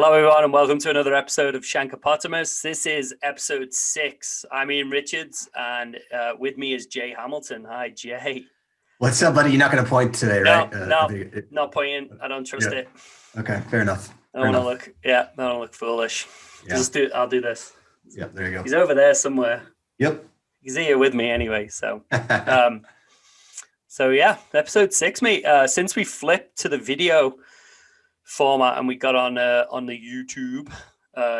Hello, everyone, and welcome to another episode of Shankapotamus. This is episode 6. I'm Ian Richards, and with me is Jay Hamilton. Hi, Jay. What's up, buddy? You're not going to point today, right? Not pointing. I don't trust it. Okay, fair enough. I don't want to look foolish. Yeah. I'll do this. Yep, there you go. He's over there somewhere. Yep. He's here with me anyway. So, episode 6, mate. Since we flipped to the video format and we got on the YouTube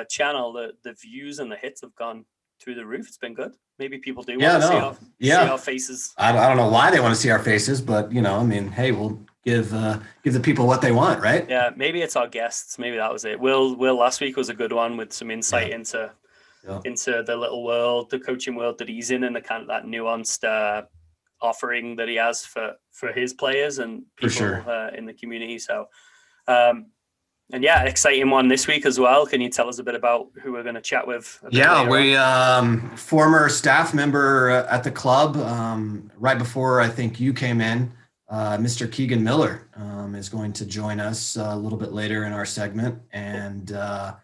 channel, the views and the hits have gone through the roof. It's been good. Maybe people do want to see our faces. I don't know why they want to see our faces, but hey, we'll give the people what they want, right? Yeah, maybe it's our guests. Maybe that was it. Will last week was a for one with some insight into the little world, the coaching world that he's in, and the kind of that nuanced offering that he has for his players and people in the community. So. Exciting one this week as well. Can you tell us a bit about who we're going to chat with? We former staff member at the club right before I think you came in, Mr. Keegan Miller is going to join us a little bit later in our segment, and we're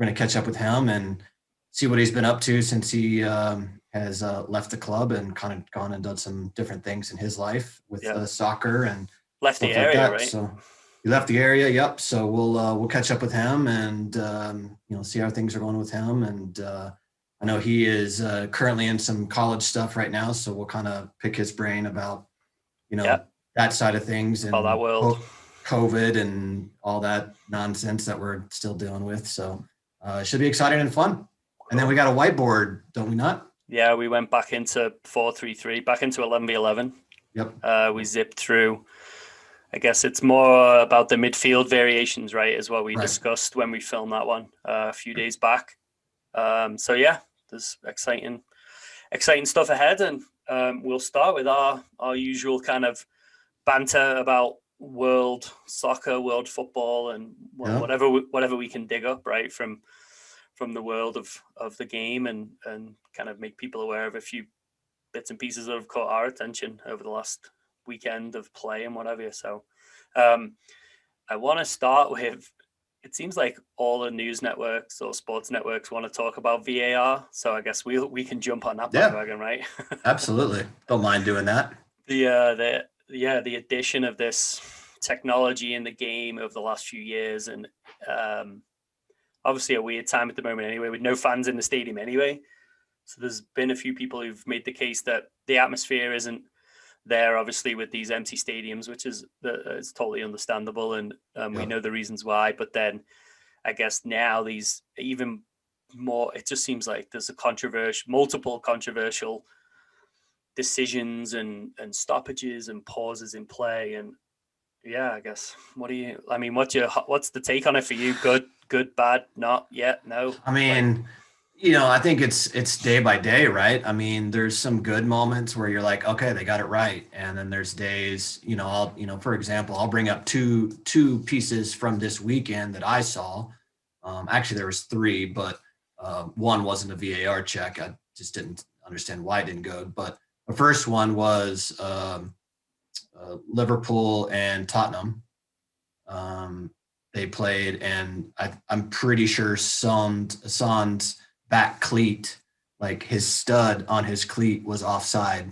going to catch up with him and see what he's been up to since he has left the club and kind of gone and done some different things in his life with soccer and left the area, like right? So he left the area. Yep. So we'll catch up with him and see how things are going with him. And I know he is currently in some college stuff right now, so we'll kind of pick his brain about that side of things and all that world, COVID and all that nonsense that we're still dealing with. So it should be exciting and fun. And then we got a whiteboard, don't we not? Yeah, we went back into 4-3-3, back into 11v11. Yep. We zipped through. I guess it's more about the midfield variations, right, is what we discussed when we filmed that one a few days back. There's exciting stuff ahead, and we'll start with our usual kind of banter about world soccer, world football, and whatever we can dig up, right, from the world of the game, and kind of make people aware of a few bits and pieces that have caught our attention over the last weekend of play and whatever. So I want to start with, it seems like all the news networks or sports networks want to talk about VAR. So I guess we can jump on that bandwagon, right? Absolutely. Don't mind doing that. The addition of this technology in the game over the last few years, and obviously a weird time at the moment anyway, with no fans in the stadium anyway. So there's been a few people who've made the case that the atmosphere isn't there, obviously, with these empty stadiums, which is it's totally understandable, and we know the reasons why. But then, I guess now these even more, it just seems like there's multiple controversial decisions and stoppages and pauses in play. And I guess what's the take on it for you? Good, bad, not yet, no. I think it's day by day, right? There's some good moments where you're like, okay, they got it right. And then there's days, for example, I'll bring up two pieces from this weekend that I saw. Actually, there was 3, but one wasn't a VAR check. I just didn't understand why it didn't go. But the first one was Liverpool and Tottenham. They played, and I'm pretty sure Son's back cleat, like his stud on his cleat, was offside.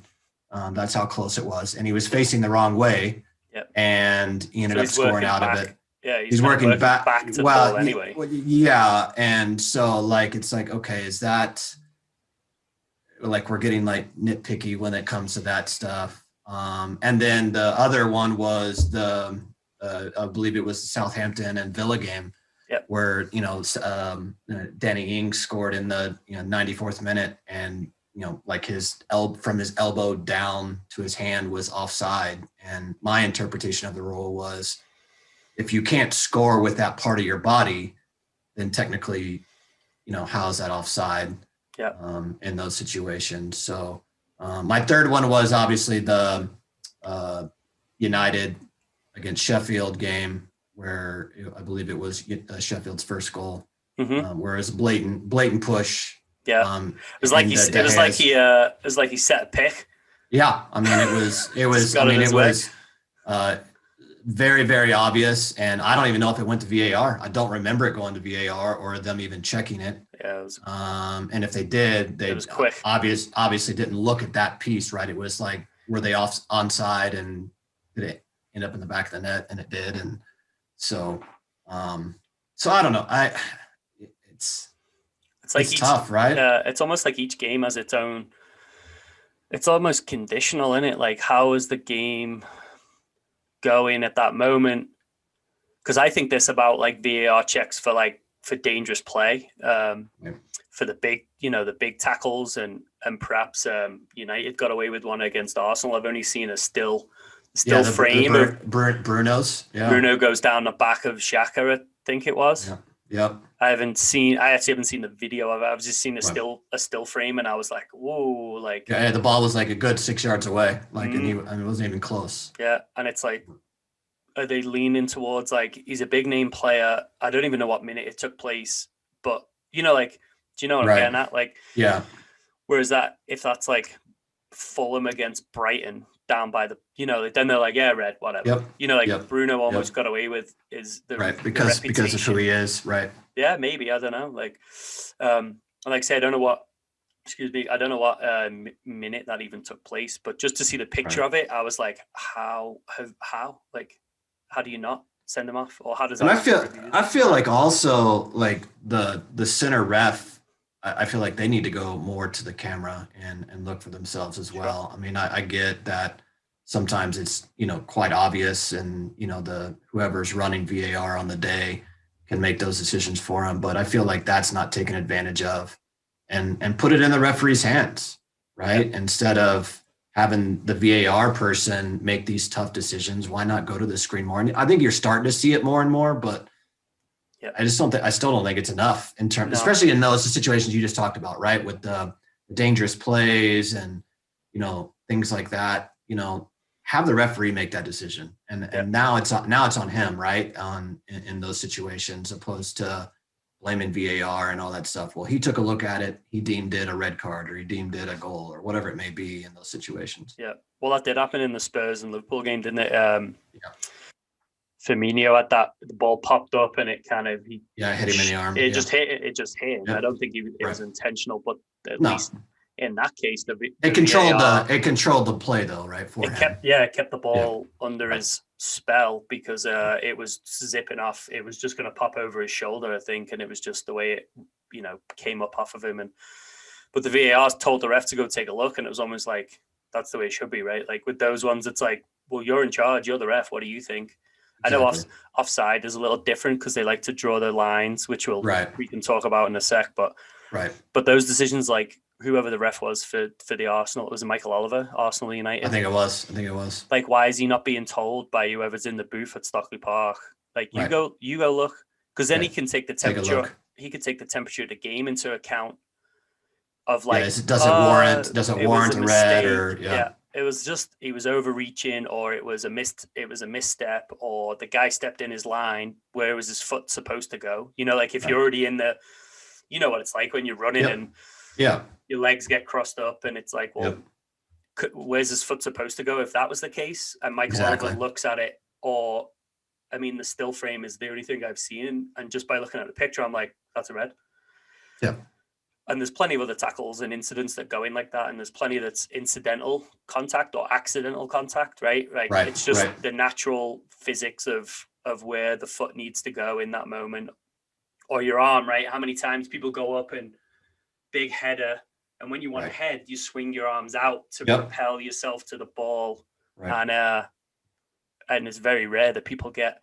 That's how close it was, and he was facing the wrong way. Yep. And he ended up scoring out of it. Yeah, he's working back to the ball anyway. Yeah, and so it's like, okay, is that like we're getting like nitpicky when it comes to that stuff? And then the other one was I believe it was the Southampton and Villa game. Yep. Where Danny Ings scored in the 94th minute, and like from his elbow down to his hand was offside. And my interpretation of the rule was, if you can't score with that part of your body, then technically, how is that offside? Yeah. In those situations. So my third one was obviously the United against Sheffield game, where I believe it was Sheffield's first goal, where it was blatant push. Yeah, it was like he set a pick. Yeah, it was very, very obvious. And I don't even know if it went to VAR. I don't remember it going to VAR or them even checking it. Yeah, it was, and if they did, they it was quick. obviously didn't look at that piece, right? It was like, were they onside, and did it end up in the back of the net? And it did. And so, so I don't know. It's like tough, right? It's almost like each game has its own. It's almost conditional, isn't it? Like, how is the game going at that moment? Because I think this about like VAR checks for dangerous play, for the big tackles, and perhaps United got away with one against Arsenal. I've only seen a still frame of Bruno's. Yeah. Bruno goes down the back of Xhaka, I think it was. Yeah. Yep. I actually haven't seen the video of it. I've just seen a still frame, and I was like, whoa, like, yeah, the ball was like a good 6 yards away. Like, and it wasn't even close. Yeah. And it's like, are they leaning towards, like, he's a big name player. I don't even know what minute it took place, but like, do you know what I'm getting at? Like, yeah. Whereas if that's like Fulham against Brighton down by the, then they're like, yeah, red, whatever. Yep. Bruno almost got away with because of who he is, right? Yeah, maybe, I don't know. Like, like I say, I don't know what minute that even took place, but just to see the picture of it, I was like, how, like, how do you not send him off, or how does that? And I feel like also like the center ref, I feel like they need to go more to the camera and look for themselves as well. I mean, I get that sometimes it's, quite obvious, and, whoever's running VAR on the day can make those decisions for them. But I feel like that's not taken advantage of, and put it in the referee's hands, right? Yeah. Instead of having the VAR person make these tough decisions, why not go to the screen more? And I think you're starting to see it more and more, but yeah. I still don't think it's enough in terms, especially in those situations you just talked about, right? With the dangerous plays and, things like that, have the referee make that decision. And now it's on him, right? In those situations, opposed to blaming VAR and all that stuff. Well, he took a look at it. He deemed it a red card, or he deemed it a goal, or whatever it may be in those situations. Yeah. Well, that did happen in the Spurs and Liverpool game, didn't it? Firmino had the ball popped up, and it kind of hit him in the arm. It just hit him. Yeah. I don't think it was intentional, but at least in that case, it controlled the play though, right? It kept the ball under his spell, because it was zipping off. It was just going to pop over his shoulder, I think, and it was just the way it came up off of him. But the VAR told the ref to go take a look, and it was almost like that's the way it should be, right? Like with those ones, it's like, well, you're in charge, you're the ref. What do you think? Exactly. I know offside is a little different because they like to draw their lines, which we can talk about in a sec. But those decisions, like whoever the ref was for the Arsenal, it was Michael Oliver, Arsenal United. I think it was. Like, why is he not being told by whoever's in the booth at Stockley Park? Like, you go look, because then he can take the temperature. He could take the temperature of the game into account. Of like, it doesn't warrant a red, or it was just he was overreaching, or it was a misstep, or the guy stepped in his line. Where was his foot supposed to go? Like if you're already in the, what it's like when you're running and your legs get crossed up, and it's like, well, where's his foot supposed to go? If that was the case, and Michael Oliver looks at it, or I mean, the still frame is the only thing I've seen, and just by looking at the picture, I'm like, that's a red. Yeah. And there's plenty of other tackles and incidents that go in like that. And there's plenty that's incidental contact or accidental contact, right? It's just the natural physics of where the foot needs to go in that moment, or your arm, right? How many times people go up and big header, and when you want to head, you swing your arms out to propel yourself to the ball. Right. And it's very rare that people get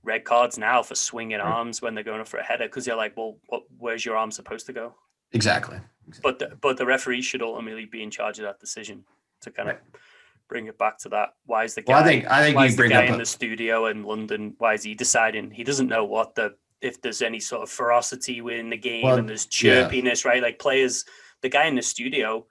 red cards now for swinging arms when they're going up for a header, because you're like, well, where's your arm supposed to go? Exactly. But the referee should ultimately be in charge of that decision, to kind of bring it back to that. Why is the guy? I think why is the guy in the studio in London? Why is he deciding? He doesn't know if there's any sort of ferocity within the game, and there's chirpiness, right? Like players, the guy in the studio,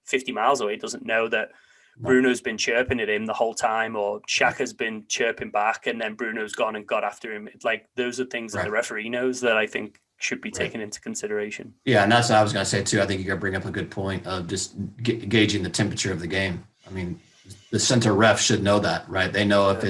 50 miles away, doesn't know that Bruno's been chirping at him the whole time, or Xhaka's been chirping back, and then Bruno's gone and got after him. It's like those are things that the referee knows that I think should be taken into consideration. Yeah, and that's what I was going to say too. I think you got to bring up a good point of just gauging the temperature of the game. I mean, the center ref should know that, right? They know if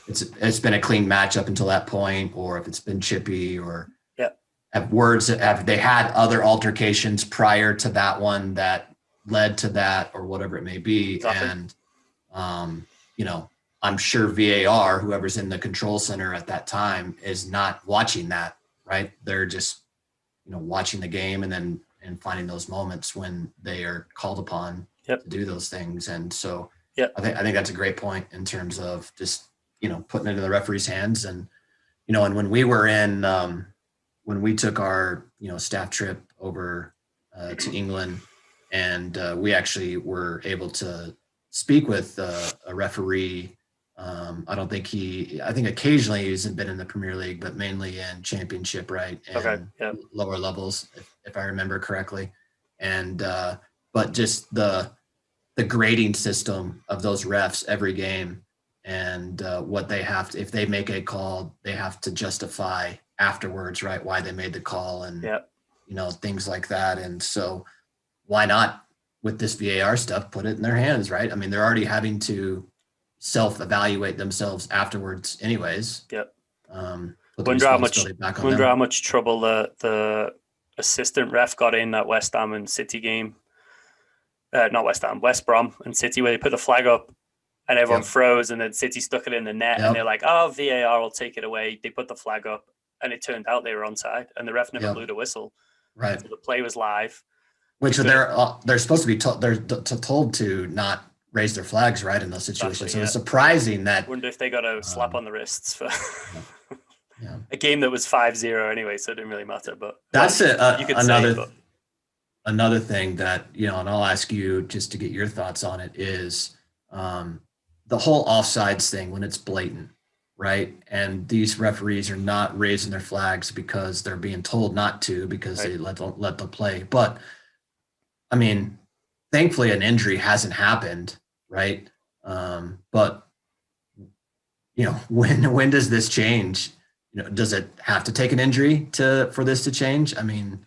it's been a clean match up until that point, or if it's been chippy, or Yeah. have they had other altercations prior to that one that led to that, or whatever it may be. Exactly. And I'm sure VAR, whoever's in the control center at that time, is not watching that, right? They're just watching the game and finding those moments when they are called upon to do those things. And so I think that's a great point in terms of just putting it in the referee's hands. And and when we were in when we took our staff trip over to England, and we actually were able to speak with a referee. I think occasionally he's been in the Premier League, but mainly in Championship, right? And lower levels, if I remember correctly. And but just the grading system of those refs every game, and what they have to, if they make a call, they have to justify afterwards, right, why they made the call, and things like that. And so why not, with this VAR stuff, put it in their hands, right? I mean, they're already having to self-evaluate themselves afterwards anyways. Wonder how much trouble the assistant ref got in that West Ham and City game. Not West Ham, West Brom and City, where they put the flag up and everyone froze, and then City stuck it in the net, and they're like, oh, VAR will take it away. They put the flag up, and it turned out they were onside, and the ref never blew the whistle. Right. So the play was live. Which they're supposed to be told to not raise their flags, right, in those situations. So it's surprising that. I wonder if they got a slap on the wrists for a game that was 5-0 anyway, so it didn't really matter. But that's another thing that and I'll ask you just to get your thoughts on it, is the whole offsides thing when it's blatant, right? And these referees are not raising their flags because they're being told not to, because they let them play. But I mean, thankfully an injury hasn't happened, right? But when does this change? Does it have to take an injury for this to change? I mean,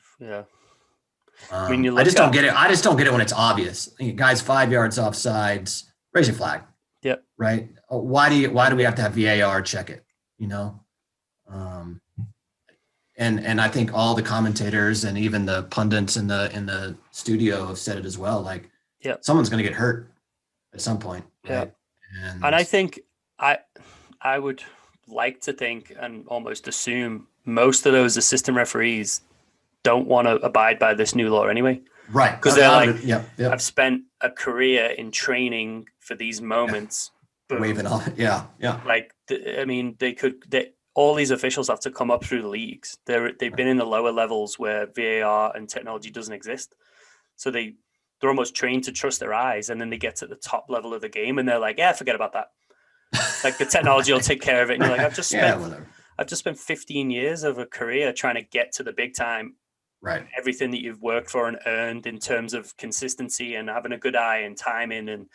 I mean, I just don't get it. I just don't get it when it's obvious. Guys, 5 yards offsides, raise your flag. Yep. Right. Why do we have to have VAR check it? And I think all the commentators and even the pundits in the studio have said it as well. Like, someone's going to get hurt at some point. Right? And I think I would like to think and almost assume most of those assistant referees don't want to abide by this new law anyway. Right. Because they're like, I've spent a career in training for these moments. Waving on it. Yeah. Like, I mean, all these officials have to come up through the leagues. They've been in the lower levels where VAR and technology doesn't exist. So they're almost trained to trust their eyes. And then they get to the top level of the game and they're like, forget about that. Like, the technology will take care of it. And you're like, I've just spent 15 years of a career trying to get to the big time. Right. Everything that you've worked for and earned in terms of consistency and having a good eye and timing, and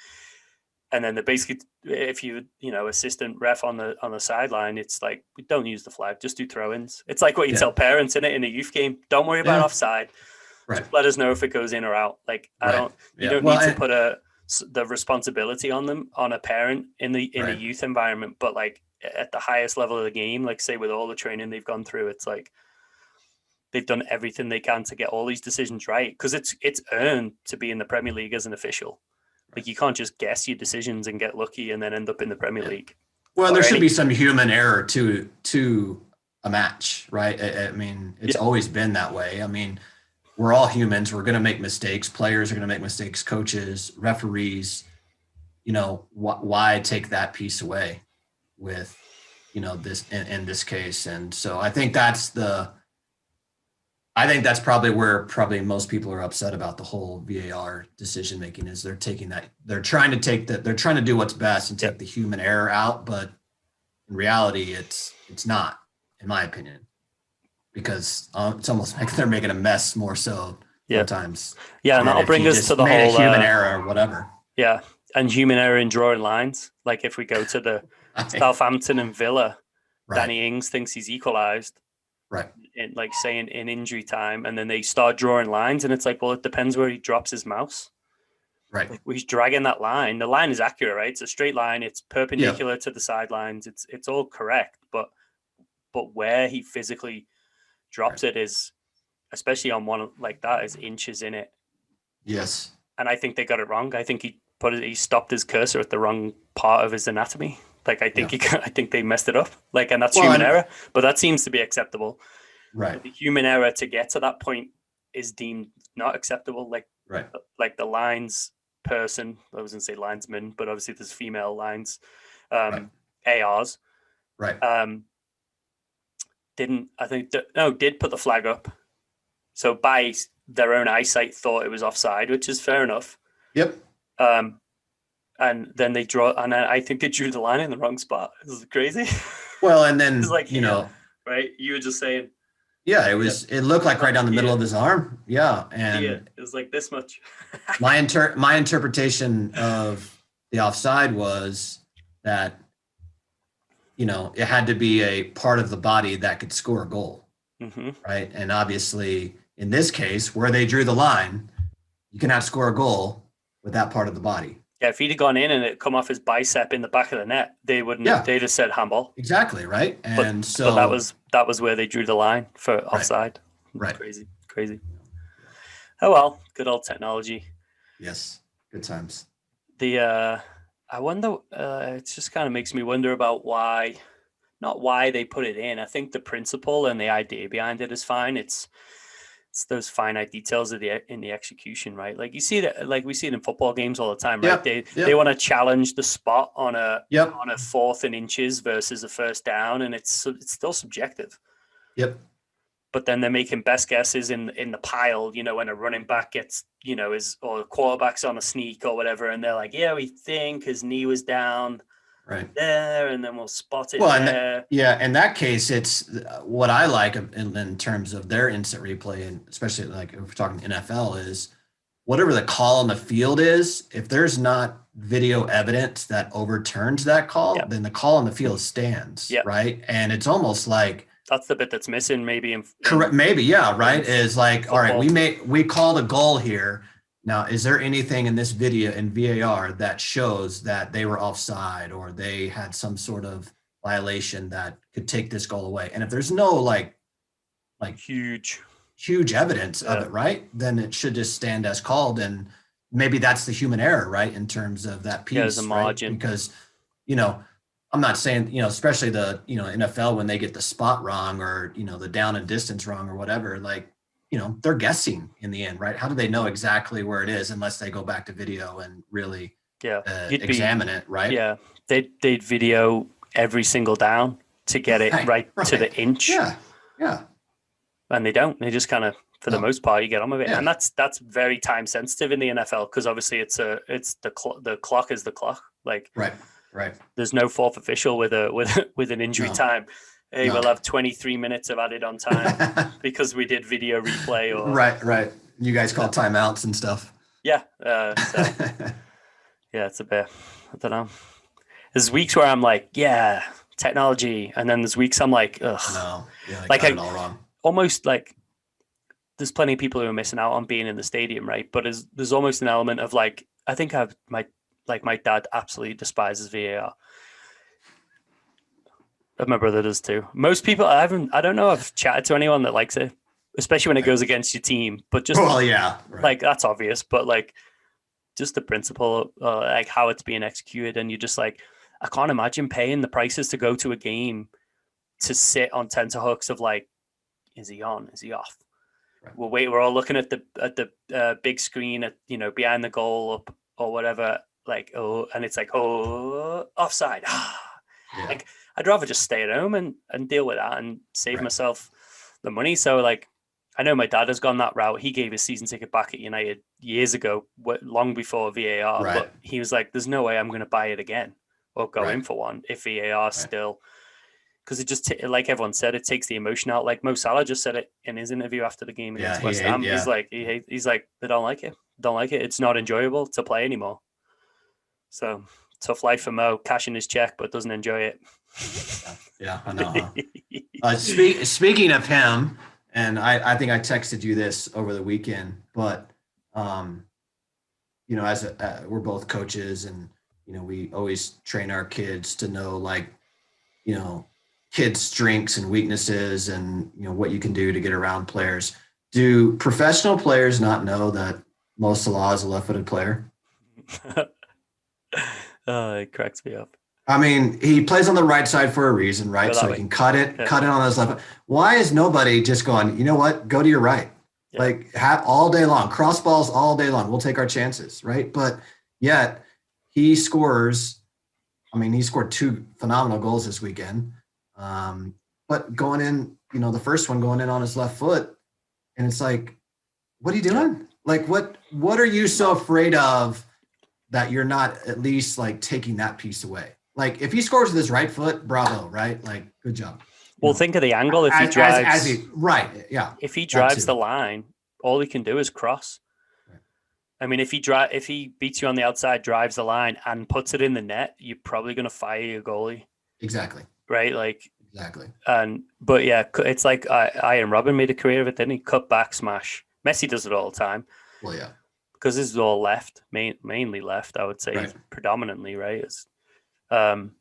then the basically, if you assistant ref on the sideline, it's like, don't use the flag, just do throw-ins. It's like what you tell parents in a youth game. Don't worry about offside. Right. Just let us know if it goes in or out. Like, you don't need to put the responsibility on a parent in a youth environment, but like at the highest level of the game, like say with all the training they've gone through, it's like they've done everything they can to get all these decisions right, because it's earned to be in the Premier League as an official. Like, you can't just guess your decisions and get lucky and then end up in the Premier League. Well, there should be some human error to a match, right? I mean, it's always been that way. I mean, we're all humans. We're going to make mistakes. Players are going to make mistakes. Coaches, referees. Why take that piece away with this in this case? And so I think that's probably where most people are upset about the whole VAR decision making, is they're trying to do what's best and take the human error out, but in reality, it's not, in my opinion, because it's almost like they're making a mess more so sometimes. Yeah, and that'll bring us to the whole human error or whatever. Yeah, and human error in drawing lines. Like, if we go to the Southampton and Villa, Danny Ings thinks he's equalised. Right. In injury time, and then they start drawing lines, and it's like, well, it depends where he drops his mouse. Right. Like he's dragging that line. The line is accurate, right? It's a straight line. It's perpendicular to the sidelines. It's all correct. But where he physically drops it is, especially on one like that, is inches in it. Yes. And I think they got it wrong. I think he stopped his cursor at the wrong part of his anatomy. Like I think they messed it up. Like, and that's human error, but that seems to be acceptable. Right. But the human error to get to that point is deemed not acceptable. Like the lines person, I was gonna say linesman, but obviously there's female lines, ARs. Right. Did put the flag up. So by their own eyesight thought it was offside, which is fair enough. Yep. And then they draw, and I think they drew the line in the wrong spot. This is crazy. Well, and then it's like, right? You were just saying. Yeah, it looked like right down the middle of his arm. Yeah. And it was like this much. my interpretation of the offside was that, it had to be a part of the body that could score a goal. Mm-hmm. Right. And obviously in this case where they drew the line, you cannot score a goal with that part of the body. Yeah, if he'd have gone in and it come off his bicep in the back of the net, they wouldn't. Yeah. They'd have said handball. Exactly, right. And but that was where they drew the line for offside. Right. Crazy. Oh well, good old technology. Yes, good times. I wonder. It just kind of makes me wonder about not why they put it in. I think the principle and the idea behind it is fine. It's those finite details in the execution, right? Like you see that, like we see it in football games all the time, right? They want to challenge the spot on a 4th and inches versus a first down, and it's still subjective. Yep. But then they're making best guesses in the pile, when a running back gets, or a quarterback's on a sneak or whatever, and they're like, yeah, we think his knee was down there, and then we'll spot it there. In that case, it's what I like in terms of their instant replay, and especially like if we're talking NFL, is whatever the call on the field is, if there's not video evidence that overturns that call, then the call on the field stands, right? And it's almost like that's the bit that's missing, maybe. Correct, maybe, right? Is like, football. All right, we called a goal here. Now, is there anything in this video in VAR that shows that they were offside or they had some sort of violation that could take this goal away? And if there's no like huge evidence of it, right, then it should just stand as called. And maybe that's the human error, right, in terms of that piece. There's a margin. Right? Because, I'm not saying, especially the, NFL when they get the spot wrong or, the down and distance wrong or whatever, like, they're guessing in the end, right? How do they know exactly where it is unless they go back to video and really examine it, right? Yeah, they'd video every single down to get it right to the inch. Yeah. And they don't. They just kind of, for the most part, you get on with it, and that's very time sensitive in the NFL because obviously the clock is the clock. Like right. There's no fourth official with an injury time. Hey, we'll have 23 minutes of added on time because we did video replay. Or right. You guys call timeouts and stuff. Yeah. It's a bit. I don't know. There's weeks where I'm like, yeah, technology, and then there's weeks I'm like, ugh. No, got it all wrong. Almost like there's plenty of people who are missing out on being in the stadium, right? But there's almost an element of like, I think my dad absolutely despises VAR. My brother does too. Most people, I don't know, I've chatted to anyone that likes it, especially when it goes against your team. But just, like that's obvious. But like, just the principle, like how it's being executed, and you're just like, I can't imagine paying the prices to go to a game to sit on tenterhooks of like, is he on? Is he off? Right. We're all looking at the big screen at behind the goal up or whatever. Like and it's like offside. Like I'd rather just stay at home and deal with that and save myself the money. So like, I know my dad has gone that route. He gave his season ticket back at United years ago, long before VAR. Right. But he was like, "There's no way I'm going to buy it again or go in for one if VAR still." Because it just, like everyone said, it takes the emotion out. Like Mo Salah just said it in his interview after the game against West Ham. He's like, he's like, they don't like it. Don't like it. It's not enjoyable to play anymore. So tough life for Mo, cashing his check, but doesn't enjoy it. Yeah, I know. Huh? Speaking of him, and I think I texted you this over the weekend, but we're both coaches, and we always train our kids to know, like, kids' strengths and weaknesses, and what you can do to get around players. Do professional players not know that Mo Salah is a left-footed player? It cracks me up. I mean, he plays on the right side for a reason, right? So he can cut it on his left. Why is nobody just going, you know what? Go to your right. Yeah. Like, all day long, cross balls all day long. We'll take our chances, right? But yet he scores. I mean, he scored 2 phenomenal goals this weekend. But going in, the first one going in on his left foot, and it's like, what are you doing? Yeah. Like, what are you so afraid of that you're not at least like taking that piece away? Like, if he scores with his right foot, bravo, right? Like, good job. Well, think of the angle. If he drives, right, yeah. If he drives the line, all he can do is cross. Right. I mean, if he beats you on the outside, drives the line, and puts it in the net, you're probably going to fire your goalie. Exactly. Right, like exactly. But yeah, it's like Ian Robin made a career of it, didn't he? Cut back smash. Messi does it all the time. Well, yeah. Because this is all left, mainly left, I would say, right. Predominantly, right? And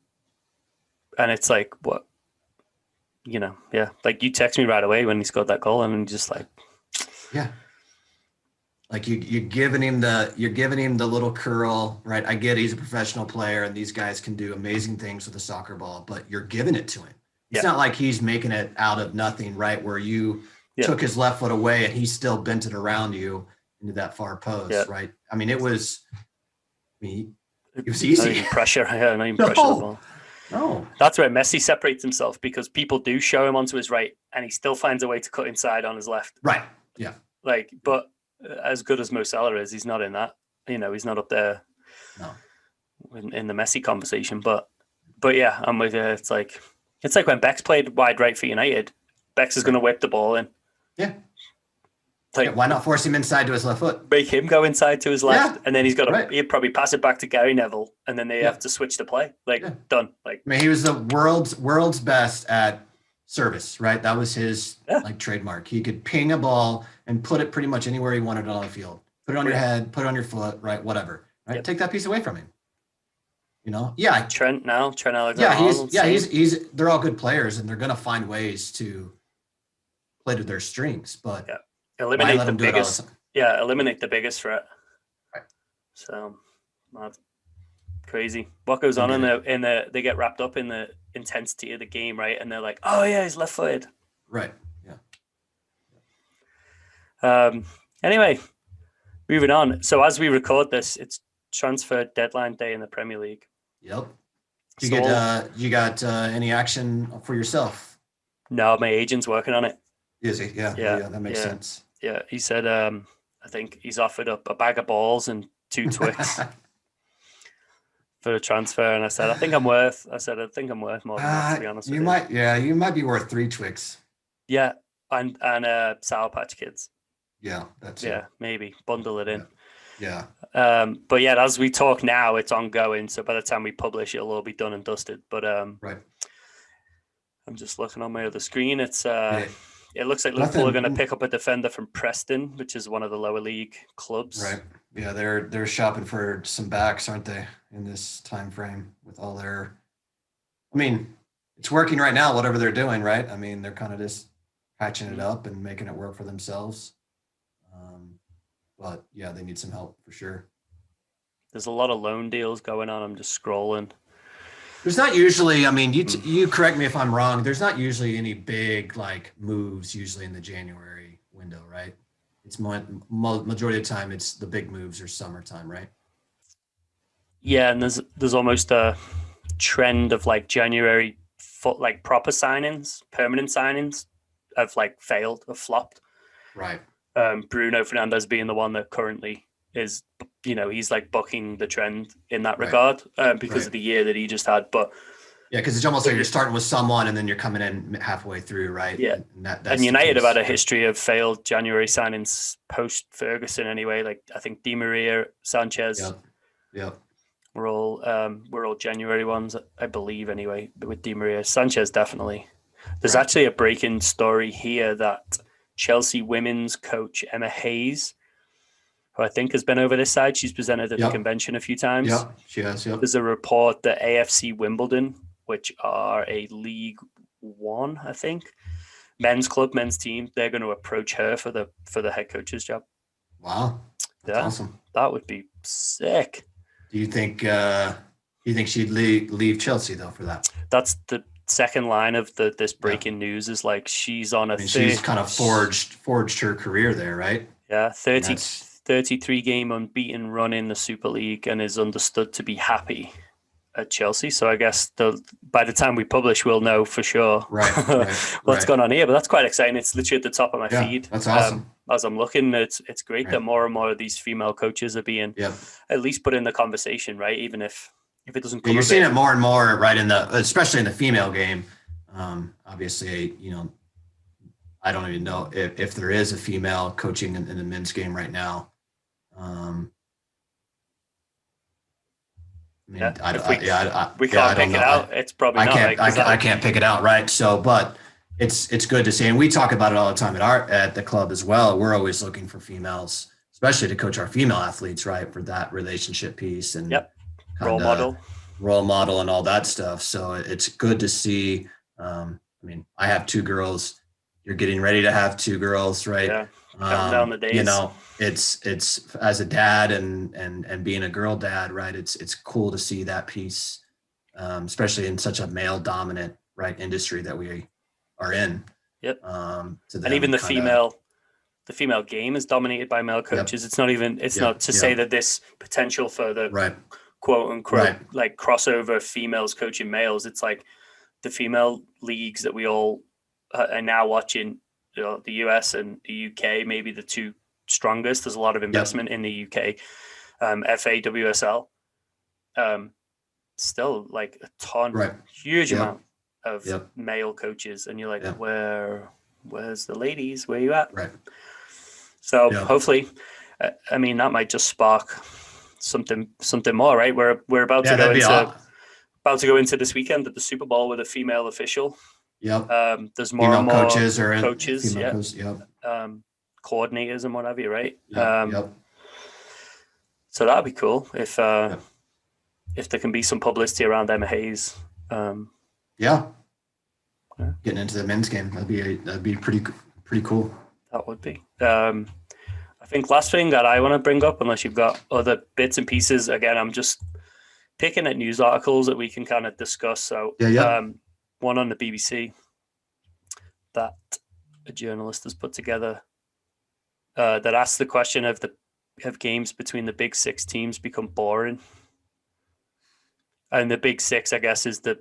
it's like, what, yeah. Like, you text me right away when he scored that goal, and I'm just like, yeah. Like, you're giving him the little curl, right? I get he's a professional player, and these guys can do amazing things with a soccer ball, but you're giving it to him. It's not like he's making it out of nothing, right? Where you took his left foot away and he still bent it around you into that far post, right? I mean, it was easy. Not even pressure. Yeah, not even pressure at all. No. That's where Messi separates himself, because people do show him onto his right, and he still finds a way to cut inside on his left. Right. Yeah. Like, but as good as Mo Salah is, he's not in that. He's not up there. No. In the Messi conversation, but yeah, I'm with you. It's like when Bex played wide right for United. Bex is going to whip the ball in. Yeah. Like, why not force him inside to his left foot? Make him go inside to his left, and then he's got to he'd probably pass it back to Gary Neville, and then they have to switch the play. Like, done. Like, I mean, he was the world's best at service, right? That was his like trademark. He could ping a ball and put it pretty much anywhere he wanted on the field. Put it on your head, put it on your foot, right? Whatever. Right? Take that piece away from him. Yeah. Trent Alexander. He's they're all good players, and they're gonna find ways to play to their strengths, but eliminate the biggest. Yeah, eliminate the biggest threat. Right. So, that's crazy. What goes on in the they get wrapped up in the intensity of the game, right? And they're like, oh yeah, he's left-footed. Right. Yeah. Anyway, moving on. So as we record this, it's transfer deadline day in the Premier League. Yep. You got any action for yourself? No, my agent's working on it. Is he? Yeah, that makes sense. Yeah, he said, I think he's offered up a bag of balls and 2 Twix for a transfer, and I said, I think I'm worth more than that, to be honest with you. You might be worth 3 Twix. Yeah, and Sour Patch Kids. Yeah, that's maybe bundle it in. Yeah. But yeah, as we talk now, it's ongoing. So by the time we publish, it'll all be done and dusted. But right. I'm just looking on my other screen. It's it looks like Liverpool are going to pick up a defender from Preston, which is one of the lower league clubs. Right. Yeah, they're shopping for some backs, aren't they? In this time frame with all their. I mean, it's working right now. Whatever they're doing, right? I mean, they're kind of just patching it up and making it work for themselves. But yeah, they need some help for sure. There's a lot of loan deals going on. I'm just scrolling. There's not usually, I mean, you correct me if I'm wrong. There's not usually any big like moves usually in the January window, right? It's majority of the time it's the big moves or summertime, right? Yeah, and there's almost a trend of like January like proper signings, permanent signings have like failed or flopped. Right. Bruno Fernandes being the one that currently is, he's like bucking the trend in that regard because of the year that he just had. But yeah, because it's almost like you're starting with someone and then you're coming in halfway through, right? Yeah. And United have had a history of failed January signings post Ferguson anyway. Like I think Di Maria, Sanchez. Yep. We're all January ones, I believe anyway, but with Di Maria. Sanchez definitely. There's actually a breaking story here that Chelsea women's coach Emma Hayes who I think has been over this side. She's presented at the convention a few times. Yeah, she has. Yep. There's a report that AFC Wimbledon, which are a League One, I think, men's team, they're going to approach her for the head coach's job. Wow, that's awesome. That would be sick. Do you think she'd leave Chelsea though for that? That's the second line of this breaking news is like she's on a. She's kind of forged her career there, right? Yeah, 33 game unbeaten run in the Super League and is understood to be happy at Chelsea. So I guess by the time we publish, we'll know for sure what's going on here. But that's quite exciting. It's literally at the top of my feed. That's awesome. As I'm looking, it's great that more and more of these female coaches are being at least put in the conversation, right? Even if it doesn't come. You're seeing it more and more, right? Especially in the female game. Obviously, I don't even know if there is a female coaching in the men's game right now. We can't pick it out. It's probably not. I can't pick it out, right? So, but it's good to see, and we talk about it all the time at the club as well. We're always looking for females, especially to coach our female athletes, right, for that relationship piece and role model, and all that stuff. So it's good to see. I have 2 girls. You're getting ready to have 2 girls, right? Yeah. Counting down the days. It's as a dad and being a girl dad, right? It's cool to see that piece, especially in such a male dominant industry that we are in. Yep. And even the female game is dominated by male coaches. It's not even. It's not to say that this potential for the quote unquote like crossover females coaching males. It's like the female leagues that we all are now watching. The US and the UK, maybe the 2 strongest. There's a lot of investment in the UK. FA, WSL, still like a ton, huge amount of male coaches, and you're like, where's the ladies? Where you at? Right. So hopefully, that might just spark something more, right? We're about to go into this weekend at the Super Bowl with a female official. Yep. There's more female and more coaches, coordinators and what have you, right? So that'd be cool if there can be some publicity around Emma Hayes. Getting into the men's game, that'd be pretty cool. That would be. I think last thing that I want to bring up, unless you've got other bits and pieces, again, I'm just picking at news articles that we can kind of discuss. So one on the BBC that a journalist has put together that asks the question have games between the big 6 teams become boring? And the big 6, I guess, is the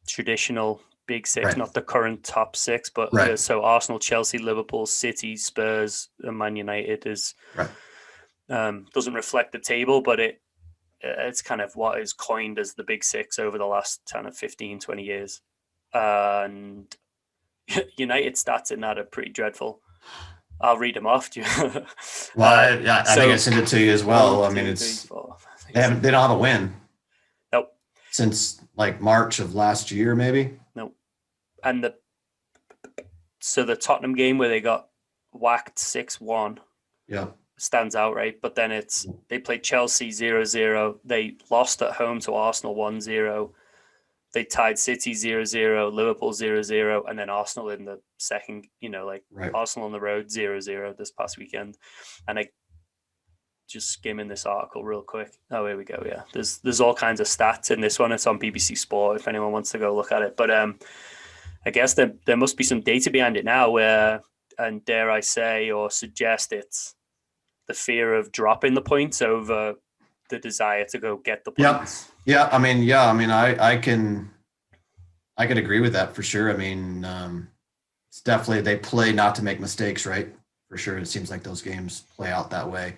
traditional big 6, not the current top 6, but so Arsenal, Chelsea, Liverpool, City, Spurs, and Man United is doesn't reflect the table, but it's kind of what is coined as the big 6 over the last kind of 15, 20 years. And United stats in that are pretty dreadful. I'll read them off to you. I think I sent it to you as well. 1, 2, 3, 4, they don't have a win. Nope. Since like March of last year, maybe. Nope. And the Tottenham game where they got whacked 6-1. Yeah. Stands out, right? But then they played Chelsea 0-0. They lost at home to Arsenal 1-0. They tied City 0-0, Liverpool 0-0, and then Arsenal in the second, Arsenal on the road 0-0 this past weekend. And I just skimming this article real quick. Oh, here we go. Yeah, there's all kinds of stats in this one. It's on BBC Sport if anyone wants to go look at it. But I guess there must be some data behind it now where, and dare I say or suggest, it's the fear of dropping the points over the desire to go get the points. Yeah. I can agree with that for sure. It's definitely, they play not to make mistakes, right? For sure. It seems like those games play out that way.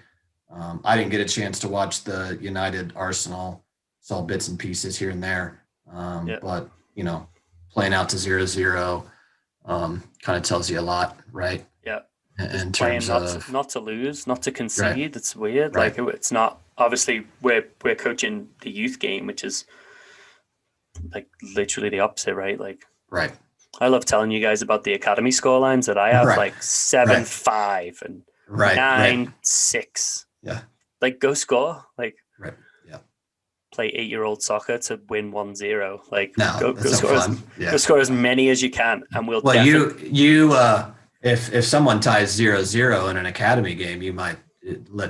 I didn't get a chance to watch the United Arsenal, saw bits and pieces here and there. But, playing out to 0-0 kind of tells you a lot, right? Yeah. In terms of not to lose, not to concede. Right. It's weird. Right. Like it's not, obviously we're coaching the youth game, which is like literally the opposite, right? Like, right. I love telling you guys about the academy score lines that I have, like 7-5 and 9-6. Yeah. Like, go score. Like, Right. Yeah. play 8-year-old soccer to win 1-0. Like, No, go that's no score fun. go score as many as you can, and we'll Well, definitely. if someone ties 0-0 in an academy game, you might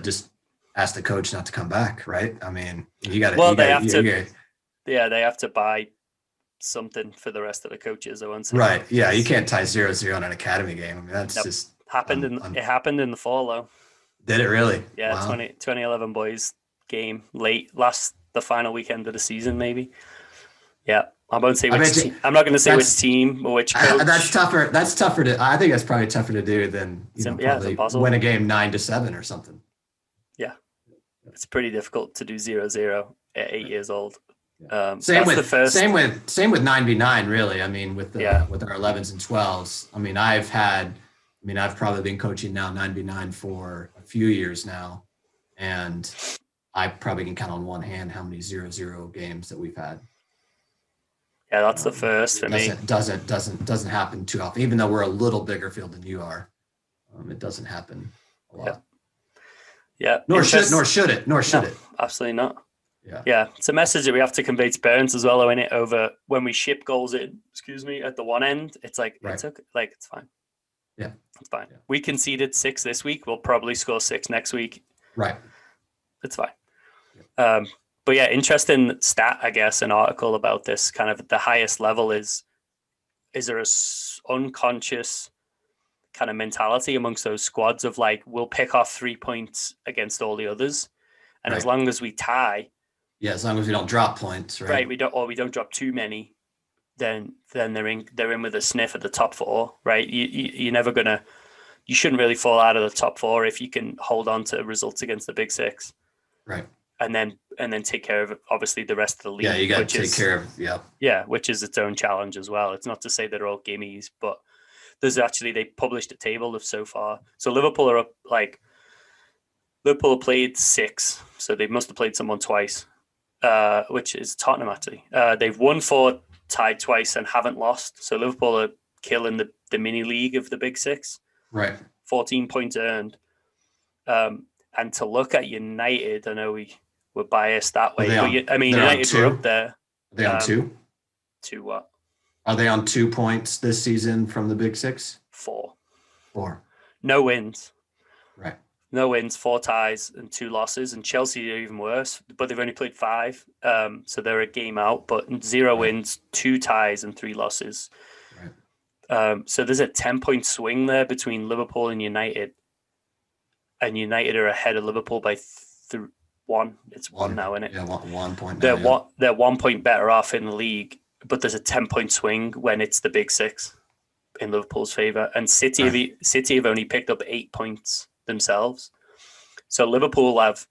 just ask the coach not to come back, right? I mean, Well, they have to. Yeah, they have to buy something for the rest of the coaches. I won't say. Right. Yeah, you can't tie 0-0 in an academy game. I mean, that's just it happened in the fall though. Did it really? Yeah, Wow. 2011 boys game the final weekend of the season, maybe. Yeah, I won't say which team. I'm not going to say which team or which coach. That's tougher. I think that's probably tougher to do than probably win a game 9-7 or something. Yeah, it's pretty difficult to do 0-0 at 8 years old. Same with 9v9, really. I mean, with our 11s and 12s. I mean, I've probably been coaching now 9v9 for a few years now, and I probably can count on one hand how many 0-0 games that we've had. Yeah, that's the first for me. Doesn't happen too often, even though we're a little bigger field than you are. It doesn't happen a lot. Yeah. Nor should it. Absolutely not. Yeah. It's a message that we have to convey to parents as well, in it over when we ship goals in, at the one end, it's like, it's okay. Like, it's fine. Yeah. It's fine. Yeah. We conceded 6 this week. We'll probably score 6 next week. Right. It's fine. Yeah. But yeah, interesting stat, I guess, an article about this kind of at the highest level is there a unconscious kind of mentality amongst those squads of like, we'll pick off 3 points against all the others. And as long as we tie. Yeah. As long as we don't drop points. Right. We don't drop too many, then they're in with a sniff at the top 4, right? You're never you shouldn't really fall out of the top 4 if you can hold on to results against the Big 6. Right. And then take care of obviously the rest of the league. Yeah, you got to take care of. Yeah, which is its own challenge as well. It's not to say they're all gimmies, but they published a table of so far. So Liverpool are up, like, Liverpool have played 6, so they must have played someone twice, which is Tottenham actually. They've won 4, tied twice, and haven't lost. So Liverpool are killing the mini league of the Big 6. Right. 14 points earned. And to look at United, I know we're biased that way. United were up there. Are they on 2? 2 what? Are they on 2 points this season from the Big 6? 4. 4. No wins. Right. No wins, 4 ties and 2 losses. And Chelsea are even worse, but they've only played 5. So they're a game out, but 0 wins, 2 ties and 3 losses. Right. So there's a 10-point swing there between Liverpool and United. And United are ahead of Liverpool by 1. It's 1 now, isn't it? Yeah, 1 point. They're 1 point better off in the league, but there's a 10-point swing when it's the Big 6 in Liverpool's favour. And City have only picked up 8 points themselves. So Liverpool have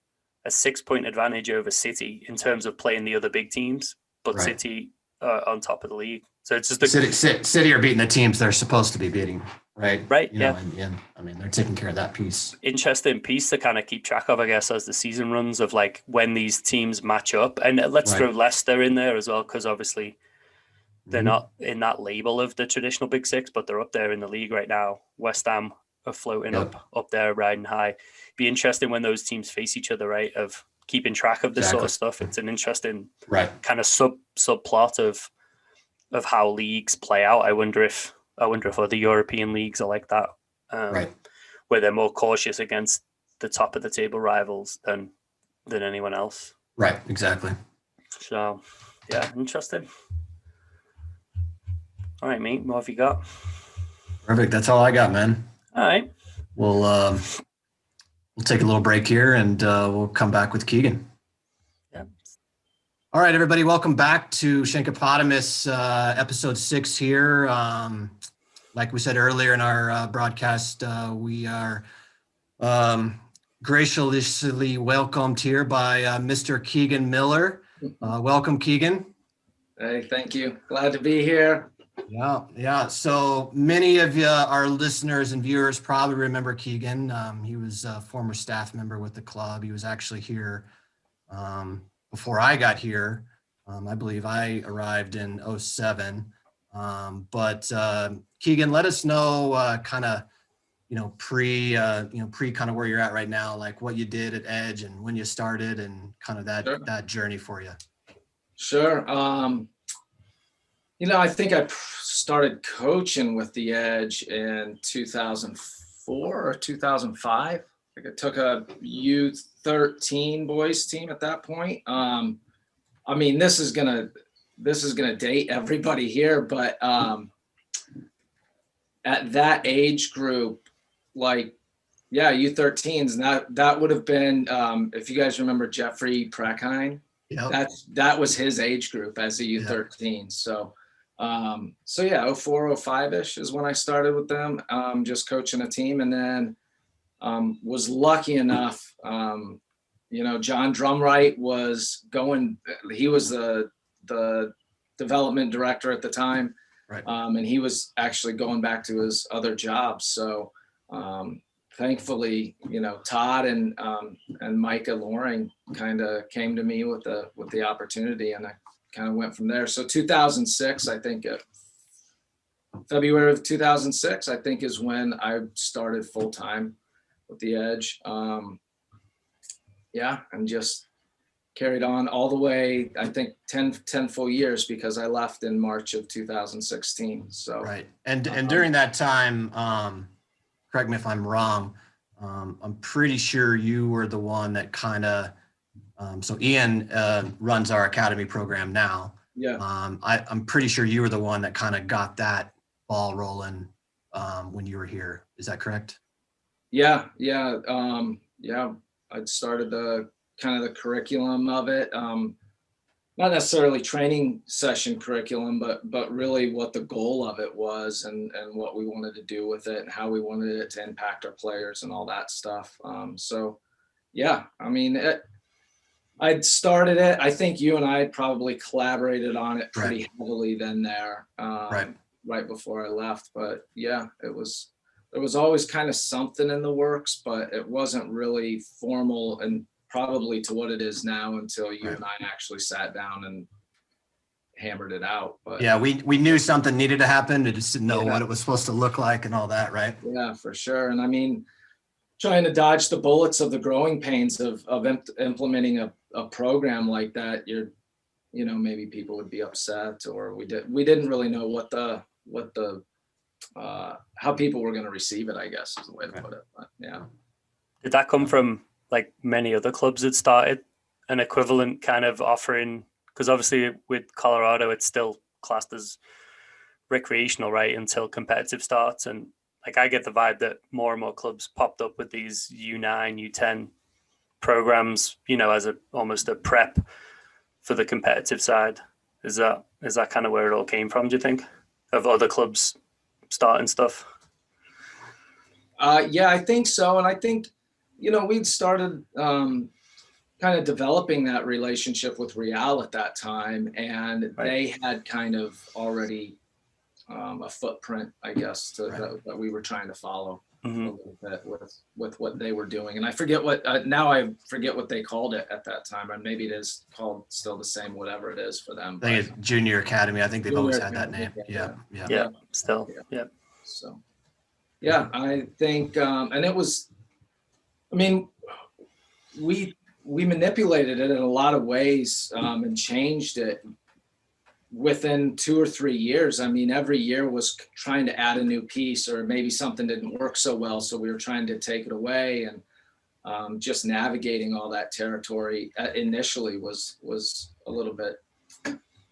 a 6-point advantage over City in terms of playing the other big teams, but City are on top of the league. So it's just City are beating the teams they're supposed to be beating. Right. And I mean, they're taking care of that piece. Interesting piece to kind of keep track of, I guess, as the season runs, of like when these teams match up. And let's throw Leicester in there as well, because obviously they're not in that label of the traditional Big 6, but they're up there in the league right now. West Ham are floating up there, riding high. Be interesting when those teams face each other, right? Of keeping track of this sort of stuff. It's an interesting kind of subplot of how leagues play out. I wonder if other European leagues are like that, where they're more cautious against the top of the table rivals than anyone else. Right, exactly. So, yeah, interesting. All right, mate. What have you got? Perfect. That's all I got, man. All right. We'll take a little break here, and we'll come back with Keegan. Yeah. All right, everybody. Welcome back to Shankapotamus, episode 6 here. Like we said earlier in our broadcast, we are graciously welcomed here by Mr. Keegan Miller. Welcome, Keegan. Hey, thank you. Glad to be here. Yeah. So many of you, our listeners and viewers, probably remember Keegan. He was a former staff member with the club. He was actually here before I got here. I believe I arrived in 2007. But Keegan, let us know kind of pre kind of where you're at right now, like what you did at Edge and when you started and kind of Sure. that journey for you. Sure. I think I started coaching with the Edge in 2004 or 2005. I think I took a U13 boys team at that point. This is gonna date everybody here, but at that age group, U13s, and that would have been, if you guys remember Jeffrey Prackheim, that was his age group as a U13. Yep. So 04, 05-ish is when I started with them, just coaching a team, and then was lucky enough, John Drumright was he was the development director at the time. Right. And he was actually going back to his other jobs. So thankfully, Todd and Micah Loring kind of came to me with the opportunity, and I kind of went from there. So 2006, I think February of 2006, I think is when I started full time with the Edge. And just carried on all the way, I think 10 full years, because I left in March of 2016. So right. And during that time, correct me if I'm wrong, I'm pretty sure you were the one that kind of, so Ian runs our academy program now. Yeah. I'm pretty sure you were the one that kind of got that ball rolling when you were here. Is that correct? Yeah. I started the kind of the curriculum of it. Not necessarily training session curriculum, but really what the goal of it was, and what we wanted to do with it, and how we wanted it to impact our players and all that stuff. I'd started it. I think you and I probably collaborated on it pretty heavily then there, right before I left. But yeah, there was always kind of something in the works, but it wasn't really formal and probably to what it is now until you and I actually sat down and hammered it out. But yeah, we knew something needed to happen. We just didn't know what it was supposed to look like and all that, right? Yeah, for sure. And trying to dodge the bullets of the growing pains of implementing a program like that, maybe people would be upset, or we didn't really know what the how people were going to receive it, I guess is the way to put it. But yeah. Did that come from like many other clubs that started an equivalent kind of offering? Because obviously with Colorado, it's still classed as recreational, right, until competitive starts. And like I get the vibe that more and more clubs popped up with these U9, U10 programs, as almost a prep for the competitive side. Is that kind of where it all came from, do you think, of other clubs starting stuff? Yeah, I think so. And I think, we'd started kind of developing that relationship with Real at that time, and they had kind of already a footprint, I guess, that we were trying to follow a little bit with what they were doing. And I forget what they called it at that time, and maybe it is called still the same, whatever it is for them. I think it's Junior Academy. I think they've always had that name. Yeah. Still. Yeah. So, yeah, I think, and it was, we manipulated it in a lot of ways, and changed it within 2 or 3 years. Every year was trying to add a new piece, or maybe something didn't work so well, so we were trying to take it away, and just navigating all that territory initially was a little bit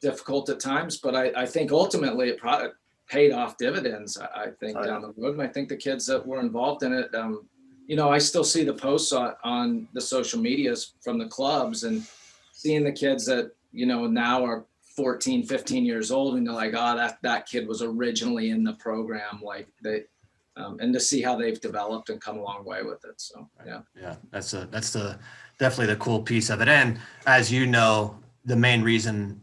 difficult at times, but I think ultimately it paid off dividends, I think, down the road. And I think the kids that were involved in it, I still see the posts on the social medias from the clubs, and seeing the kids that, now are 14, 15 years old, and they're like, that kid was originally in the program, like they, and to see how they've developed and come a long way with it. So, yeah. Yeah, that's definitely the cool piece of it. And as you know, the main reason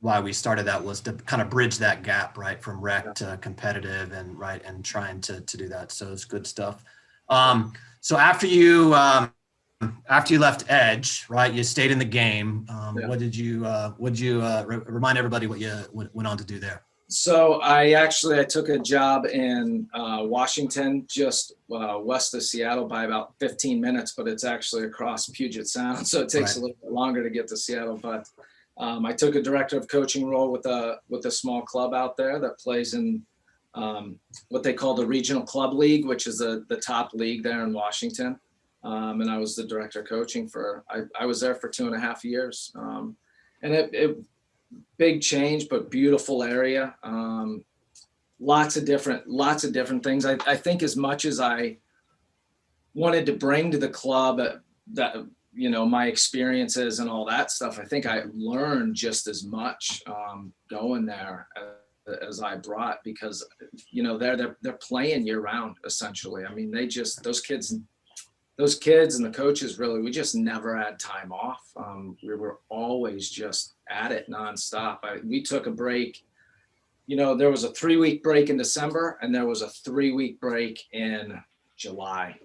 why we started that was to kind of bridge that gap, right, from rec to competitive, and trying to do that. So it's good stuff. So after you left Edge, right, you stayed in the game. What did you remind everybody what you went on to do there? So I took a job in Washington, just west of Seattle by about 15 minutes, but it's actually across Puget Sound. So it takes a little bit longer to get to Seattle. But I took a director of coaching role with a small club out there that plays in what they call the Regional Club League, which is the top league there in Washington. And I was the director of coaching I was there for 2.5 years. And it big change, but beautiful area. Lots of different things. I think as much as I wanted to bring to the club that, my experiences and all that stuff, I think I learned just as much going there as I brought, because, they're playing year round, essentially. I mean, those kids and the coaches, really, we just never had time off. We were always just at it nonstop. We took a break. There was a 3-week break in December, and there was a 3-week break in July,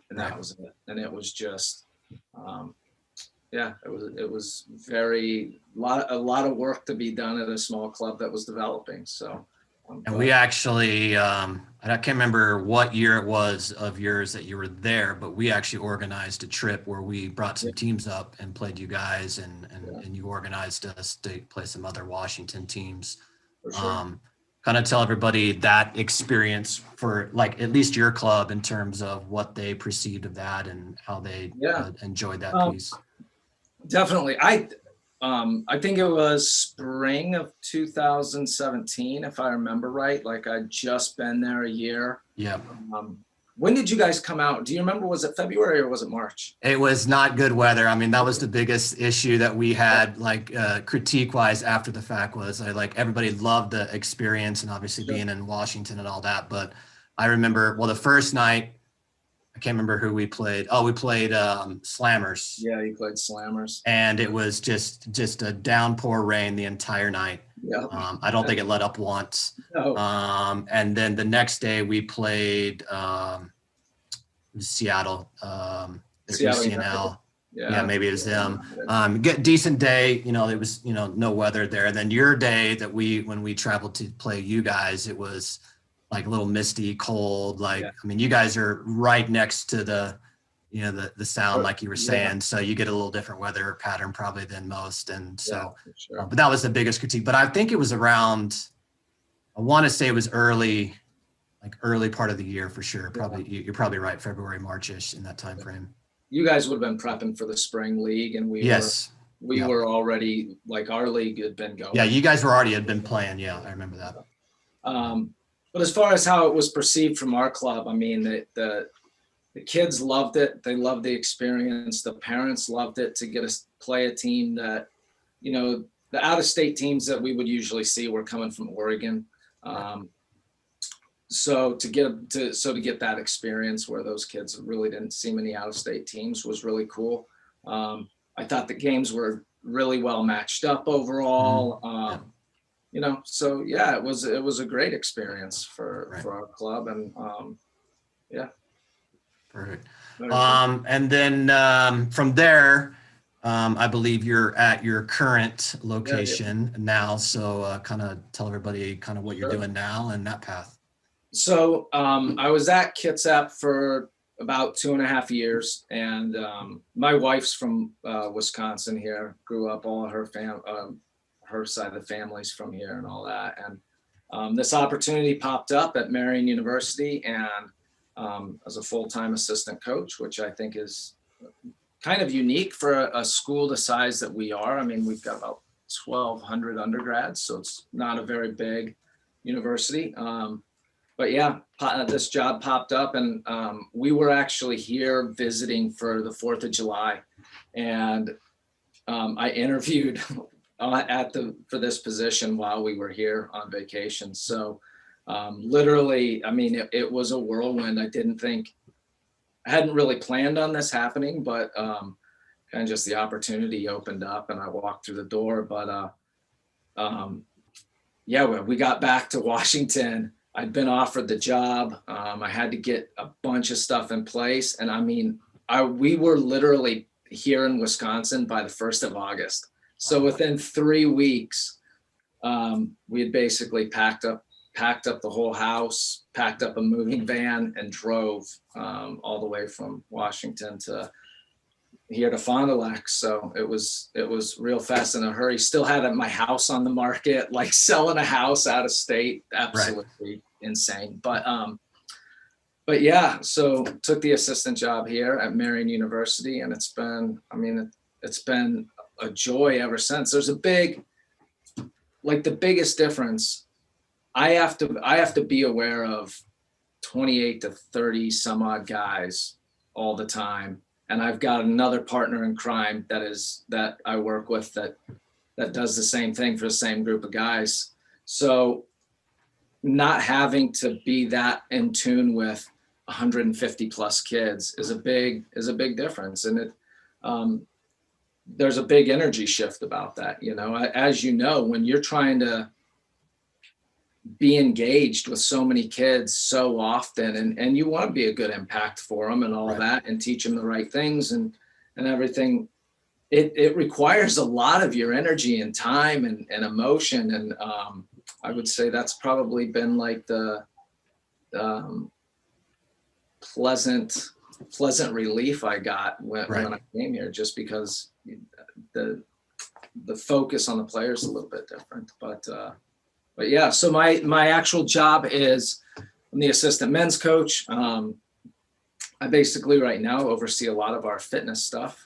and that was it. And it was just, it was a lot of work to be done at a small club that was developing. So. And we actually, I can't remember what year it was of yours that you were there, but we actually organized a trip where we brought some teams up and played you guys, and you organized us to play some other Washington teams. For sure. Kind of tell everybody that experience for, like, at least your club, in terms of what they perceived of that and how they enjoyed that piece. Definitely. I think it was spring of 2017, if I remember right. Like, I'd just been there a year. Yeah. When did you guys come out? Do you remember? Was it February or was it March? It was not good weather. I mean, that was the biggest issue that we had, like, critique wise after the fact, was everybody loved the experience and obviously being in Washington and all that. But I remember, the first night, I can't remember who we played. Oh, we played Slammers. Yeah, you played Slammers. And it was just a downpour rain the entire night. Yeah. I don't think it let up once. No. And then the next day we played Seattle. UCNL. Yeah, maybe it was them. Get decent day. It was no weather there. And then your day that when we traveled to play you guys, it was like a little misty, cold. I mean, you guys are right next to the sound, like you were saying. So you get a little different weather pattern probably than most. And so, but that was the biggest critique. But I think it was around, I want to say it was early part of the year for sure. Probably, you're probably right. February, March-ish, in that time frame. You guys would have been prepping for the spring league, and we were already, like, our league had been going. Yeah, you guys had been playing. Yeah, I remember that. But as far as how it was perceived from our club, I mean, the kids loved it. They loved the experience. The parents loved it, to get us play a team that, the out-of-state teams that we would usually see were coming from Oregon. So to get that experience where those kids really didn't see many out-of-state teams was really cool. I thought the games were really well matched up overall. So it was a great experience for our club, and Perfect. And then from there, I believe you're at your current location now. So kind of tell everybody kind of what you're doing now and that path. So I was at Kitsap for about 2.5 years, and my wife's from Wisconsin here. Grew up, all of her side of the family's from here and all that. And this opportunity popped up at Marian University, and as a full-time assistant coach, which I think is kind of unique for a school the size that we are. I mean, we've got about 1,200 undergrads, so it's not a very big university. But yeah, this job popped up, and we were actually here visiting for the 4th of July, and I interviewed for this position while we were here on vacation. So literally, I mean, it was a whirlwind. I hadn't really planned on this happening, but kind of just the opportunity opened up, and I walked through the door. But when we got back to Washington, I'd been offered the job. I had to get a bunch of stuff in place. And I mean, we were literally here in Wisconsin by the 1st of August. So within 3 weeks, We had basically packed up the whole house, packed up a moving van, and drove all the way from Washington to here to Fond du Lac. So it was real fast in a hurry. Still had my house on the market, like selling a house out of state. Absolutely insane. But yeah, so took the assistant job here at Marian University, and it's been a joy ever since. There's the biggest difference. I have to be aware of 28 to 30 some odd guys all the time. And I've got another partner in crime that I work with that does the same thing for the same group of guys. So not having to be that in tune with 150 plus kids is a big difference. And there's a big energy shift about that. As you know, when you're trying to be engaged with so many kids so often, and you want to be a good impact for them and all that, and teach them the right things and everything, it requires a lot of your energy and time and emotion. And I would say that's probably been like the pleasant relief I got when I came here, just because the focus on the players is a little bit different. But yeah, so my actual job is I'm the assistant men's coach. I basically right now oversee a lot of our fitness stuff.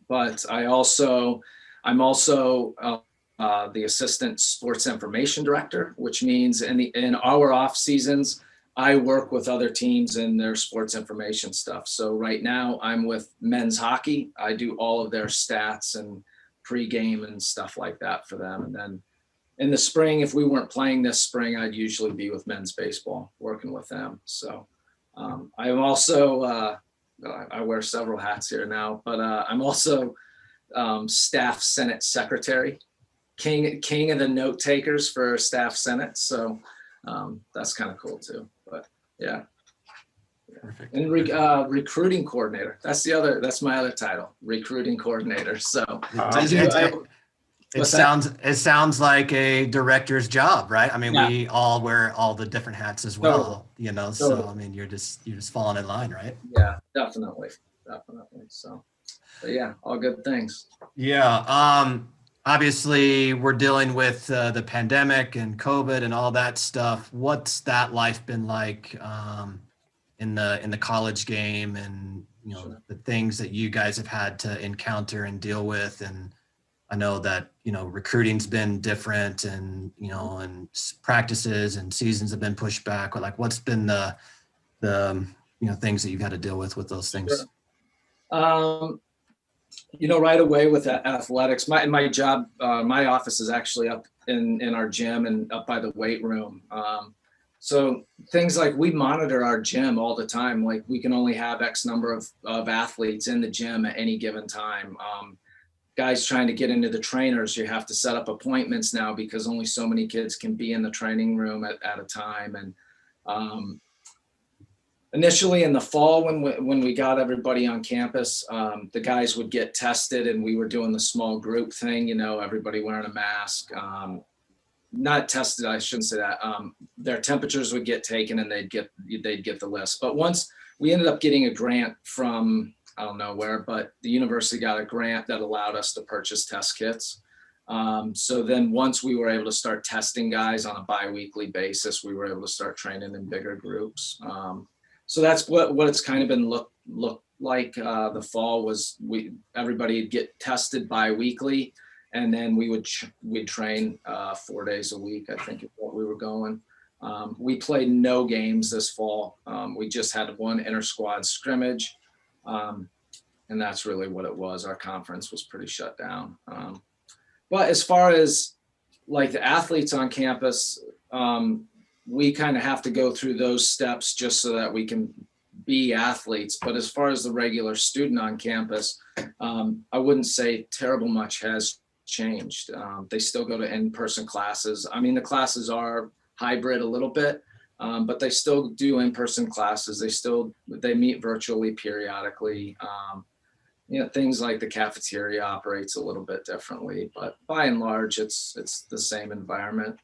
But I'm also the assistant sports information director, which means in our off seasons, I work with other teams in their sports information stuff. So right now I'm with men's hockey. I do all of their stats and pregame and stuff like that for them. And then in the spring, if we weren't playing this spring, I'd usually be with men's baseball, working with them. So I'm also, I wear several hats here now, but I'm also staff Senate secretary, king of the note takers for staff Senate. So that's kind of cool too. But yeah. Perfect. And recruiting coordinator. That's my other title, recruiting coordinator. So it sounds like a director's job, right? I mean, we all wear all the different hats as well, Totally. So I mean, you're just falling in line, right? Yeah, definitely. So, but yeah, all good things. Yeah. Obviously we're dealing with the pandemic and COVID and all that stuff. What's that life been like in the college game, and the things that you guys have had to encounter and deal with? And I know that recruiting's been different, and and practices and seasons have been pushed back. But like, what's been the things that you've had to deal with those things? Sure. Right away with athletics, my job, my office is actually up in our gym and up by the weight room. So things like we monitor our gym all the time. Like we can only have X number of athletes in the gym at any given time. Guys trying to get into the trainers, you have to set up appointments now because only so many kids can be in the training room at a time. And initially in the fall, when we got everybody on campus, the guys would get tested, and we were doing the small group thing, everybody wearing a mask. Not tested, I shouldn't say that. Their temperatures would get taken, and they'd get the list. But once we ended up getting a grant from, I don't know where, but the university got a grant that allowed us to purchase test kits. So then once we were able to start testing guys on a bi-weekly basis, we were able to start training in bigger groups. So that's what it's kind of been look like. The fall was everybody would get tested bi-weekly, and then we'd train 4 days a week, I think is what we were going. We played no games this fall. We just had one inter-squad scrimmage. And that's really what it was. Our conference was pretty shut down. But as far as like the athletes on campus, we kind of have to go through those steps just so that we can be athletes. But as far as the regular student on campus, I wouldn't say terrible much has changed. They still go to in-person classes. I mean, the classes are hybrid a little bit, but they still do in-person classes. They meet virtually periodically. things like the cafeteria operates a little bit differently, but by and large, it's the same environment.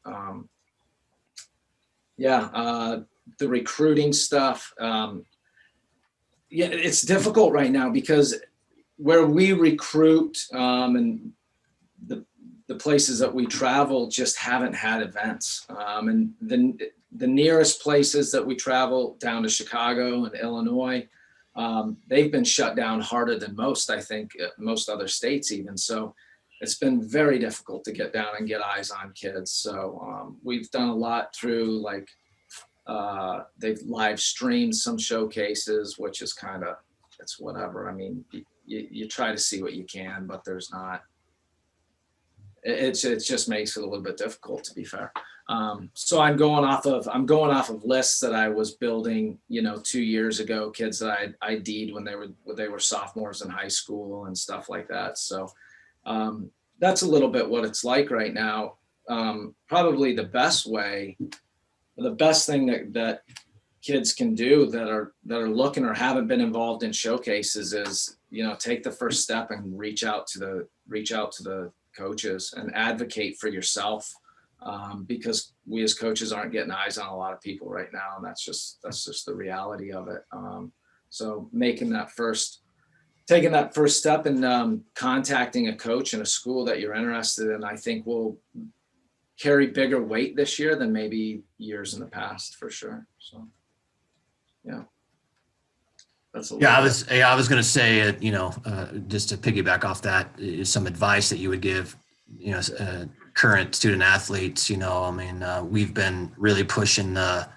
The recruiting stuff. It's difficult right now because where we recruit and the places that we travel just haven't had events. And the nearest places that we travel down to Chicago and Illinois, they've been shut down harder than most, I think, most other states even. So it's been very difficult to get down and get eyes on kids. So we've done a lot through they've live streamed some showcases, which is it's whatever. I mean, you try to see what you can, but there's not, it just makes it a little bit difficult, to be fair. So I'm going off of lists that I was building, 2 years ago, kids that I ID'd when they were sophomores in high school and stuff like that. So that's a little bit what it's like right now. Probably the best thing that kids can do that are looking or haven't been involved in showcases is, take the first step and reach out to the coaches and advocate for yourself, because we as coaches aren't getting eyes on a lot of people right now, and that's just the reality of it. So taking that first step and contacting a coach in a school that you're interested in, I think will carry bigger weight this year than maybe years in the past, for sure. So, yeah. I was going to say, just to piggyback off that, is some advice that you would give, current student athletes. We've been really pushing the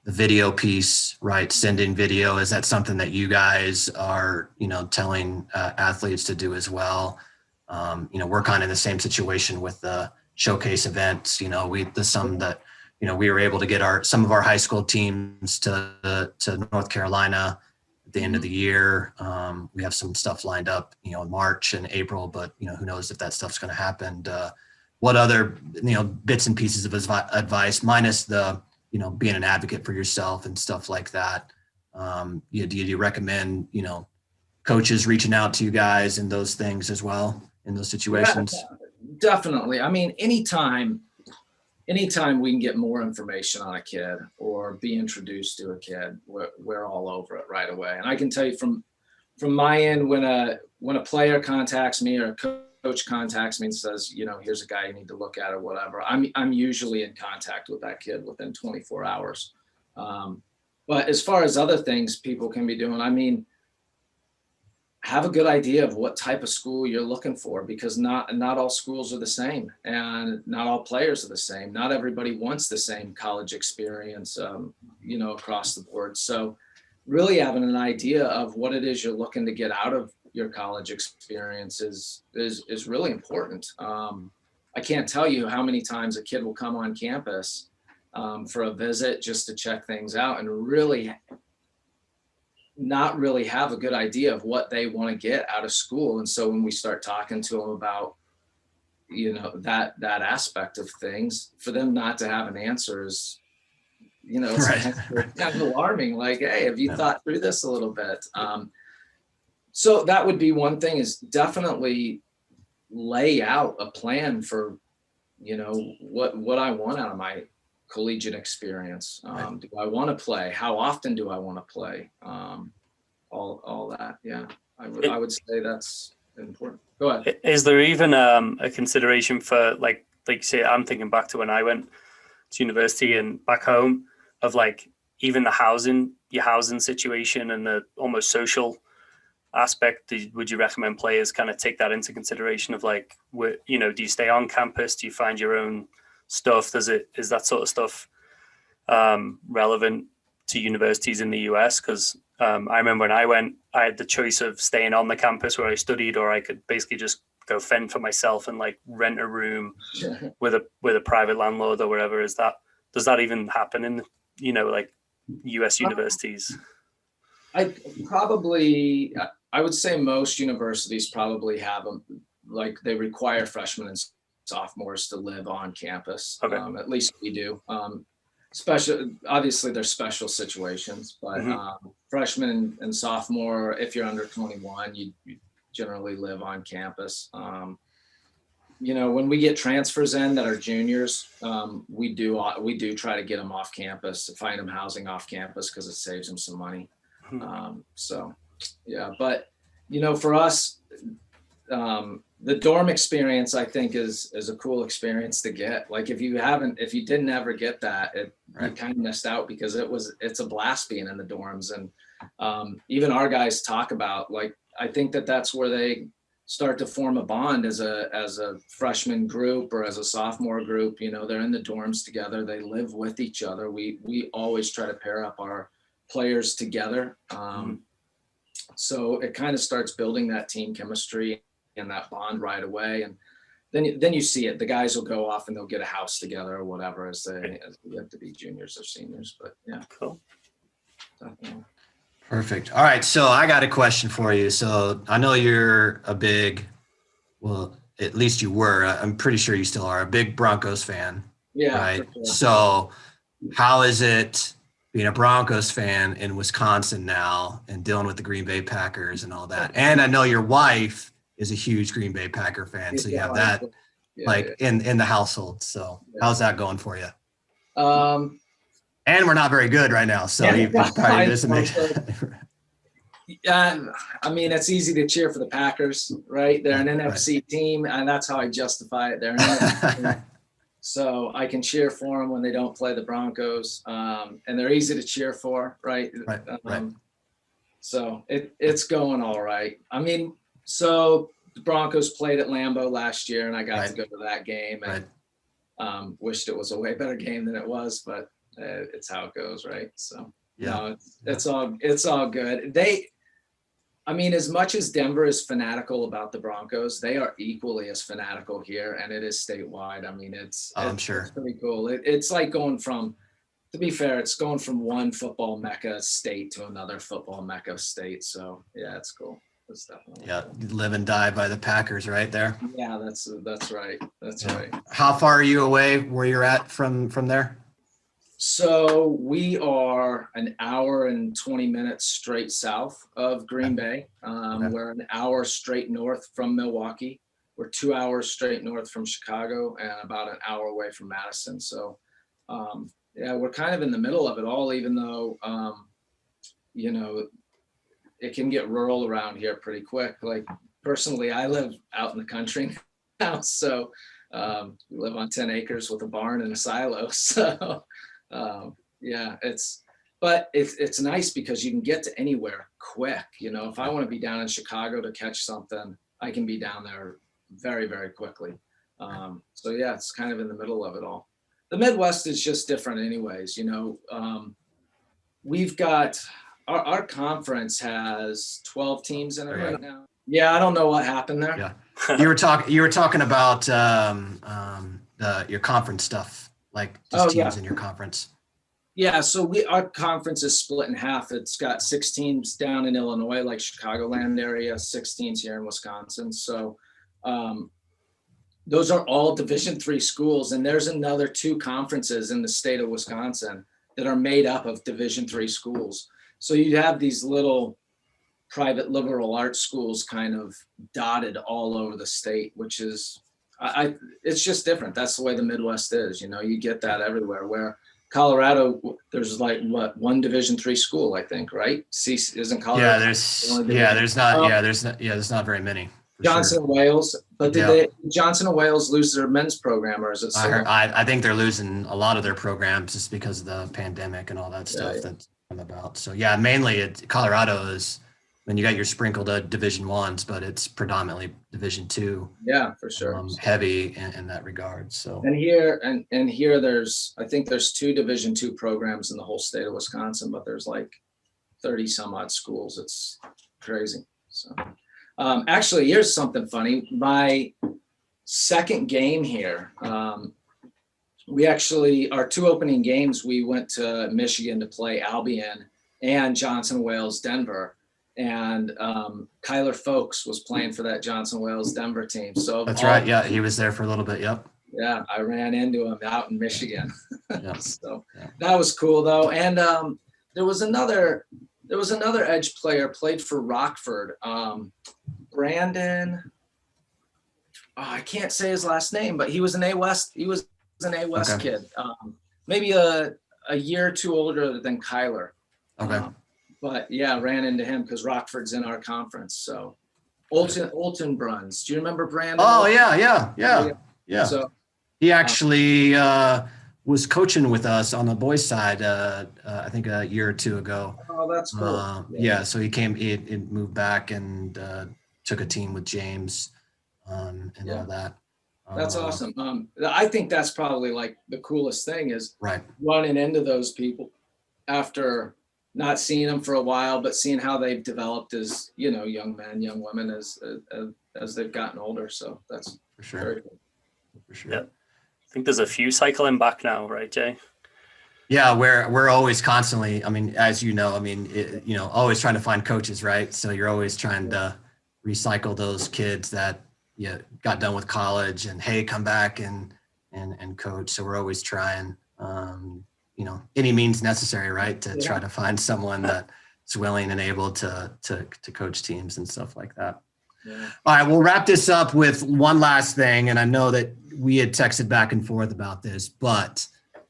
video piece, right? Sending video. Is that something that you guys are, telling athletes to do as well? We're kind of in the same situation with the showcase events. We were able to get some of our high school teams to North Carolina at the end of the year. We have some stuff lined up, in March and April, but who knows if that stuff's going to happen. What other, bits and pieces of advice, minus the, being an advocate for yourself and stuff like that. Do you recommend, coaches reaching out to you guys and those things as well in those situations? Yeah, definitely. I mean, anytime we can get more information on a kid or be introduced to a kid, we're all over it right away. And I can tell you from my end, when a player contacts me or a coach contacts me and says, here's a guy you need to look at or whatever, I'm usually in contact with that kid within 24 hours. But as far as other things people can be doing, have a good idea of what type of school you're looking for, because not all schools are the same and not all players are the same. Not everybody wants the same college experience, across the board. So really having an idea of what it is you're looking to get out of your college experience is really important. I can't tell you how many times a kid will come on campus for a visit just to check things out and really not really have a good idea of what they want to get out of school. And so when we start talking to them about, that aspect of things, for them not to have an answer is, it's right. kind of alarming. Like, hey, have you thought through this a little bit? So that would be one thing, is definitely lay out a plan for, what I want out of my collegiate experience. Do I want to play? How often do I want to play? All that. Yeah, I would say that's important. Go ahead. Is there even a consideration for like you say, I'm thinking back to when I went to university and back home, of even your housing situation and the almost social aspect. Would you recommend players kind of take that into consideration of do you stay on campus? Do you find your own stuff? Is that sort of stuff relevant to universities in the US? Because I remember when I went, I had the choice of staying on the campus where I studied, or I could basically just go fend for myself and rent a room with a private landlord or wherever. Does that even happen in US universities? I would say most universities probably have them, they require freshmen and sophomores to live on campus. Okay. At least we do. Obviously there's special situations, but freshmen and sophomore, if you're under 21, you generally live on campus. You know, when we get transfers in that are juniors, we do try to get them off campus, to find them housing off campus, because it saves them some money. So yeah, but you know, for us, the dorm experience, I think, is a cool experience to get. Like if you didn't ever get that, you kind of missed out, because it's a blast being in the dorms. And even our guys talk about, like, I think that's where they start to form a bond as a freshman group or as a sophomore group. You know, they're in the dorms together, they live with each other. We always try to pair up our players together. So it kind of starts building that team chemistry and that bond right away. And then you see it. The guys will go off and they'll get a house together or whatever as they have to be juniors or seniors. But yeah. Cool. Definitely. Perfect. All right. So I got a question for you. So I know you're a big, well, at least you were, I'm pretty sure you still are a big Broncos fan. Yeah. Right. For sure. So how is it being a Broncos fan in Wisconsin now and dealing with the Green Bay Packers and all that? And I know your wife is a huge Green Bay Packer fan. So you have that in the household. So how's that going for you? And we're not very good right now, so you probably doesn't make. I mean, it's easy to cheer for the Packers, right? They're an NFC team, and that's how I justify it. They're an NFC team, so I can cheer for them when they don't play the Broncos, and they're easy to cheer for, right? So it's going all right. I mean, so the Broncos played at Lambeau last year, and I got to go to that game, and wished it was a way better game than it was, but. It's how it goes, right? So no, it's all good. I mean, as much as Denver is fanatical about the Broncos, they are equally as fanatical here, and it is statewide. I mean, I'm sure it's pretty cool. It's like going from, to be fair, it's going from one football mecca state to another football mecca state. So yeah, it's cool. It's definitely cool. Live and die by the Packers, right there. Yeah, that's right. That's right. How far are you away where you're at from there? So we are an hour and 20 minutes straight south of Green Bay. We're an hour straight north from Milwaukee. We're 2 hours straight north from Chicago and about an hour away from Madison. So we're kind of in the middle of it all, even though, you know, it can get rural around here pretty quick. Like personally, I live out in the country now. So we live on 10 acres with a barn and a silo. So it's nice because you can get to anywhere quick. You know, if I want to be down in Chicago to catch something, I can be down there very, very quickly. So yeah, it's kind of in the middle of it all. The Midwest is just different anyways. You know, we've got our conference has 12 teams in it right now. Yeah. I don't know what happened there. Yeah. You were talking about your conference stuff. Like teams in your conference. Yeah, so our conference is split in half. It's got 6 teams down in Illinois, like Chicagoland area, 6 teams here in Wisconsin. So those are all Division III schools, and there's another 2 conferences in the state of Wisconsin that are made up of Division III schools. So you have these little private liberal arts schools kind of dotted all over the state, which is it's just different. That's the way the Midwest is. You know, you get that everywhere. Where Colorado, there's like one Division III school, I think, right? Isn't Colorado? There's not very many. Johnson and Wales, but did Johnson and Wales lose their men's program, or is it? I think they're losing a lot of their programs just because of the pandemic and all that stuff that's come about. So yeah, mainly Colorado is. And you got your sprinkled Division Ones, but it's predominantly Division II. Yeah, for sure. Heavy in that regard. So and here I think there's 2 Division II programs in the whole state of Wisconsin, but there's like 30 some odd schools. It's crazy. So actually, here's something funny. My second game here, we actually, our 2 opening games, we went to Michigan to play Albion and Johnson Wales Denver. And Kyler Folks was playing for that Johnson Wales Denver team. So that's right. Yeah, he was there for a little bit. Yep. Yeah, I ran into him out in Michigan. So that was cool though. And there was another edge player, played for Rockford. Brandon. Oh, I can't say his last name, but he was an A West. He was an A West Okay. kid. Maybe a year or two older than Kyler. Okay. But yeah, ran into him because Rockford's in our conference. So Olton Bruns. Do you remember Brandon? Oh yeah. So He actually was coaching with us on the boys' side. I think a year or two ago. oh, that's cool. Yeah. So he came. He moved back and took a team with James and all that. That's awesome. I think that's probably like the coolest thing is Right. running into those people after not seeing them for a while, but seeing how they've developed as, young men, young women as they've gotten older. So that's For sure. very cool. For sure. Yeah. I think there's a few cycling back now, right, Jay? Yeah, we're always constantly. I mean, as you know, always trying to find coaches, right? So you're always trying to recycle those kids that got done with college and hey, come back and coach. So we're always trying, any means necessary, right, to try to find someone that's willing and able to coach teams and stuff like that. Yeah. All right, we'll wrap this up with one last thing, and I know that we had texted back and forth about this, but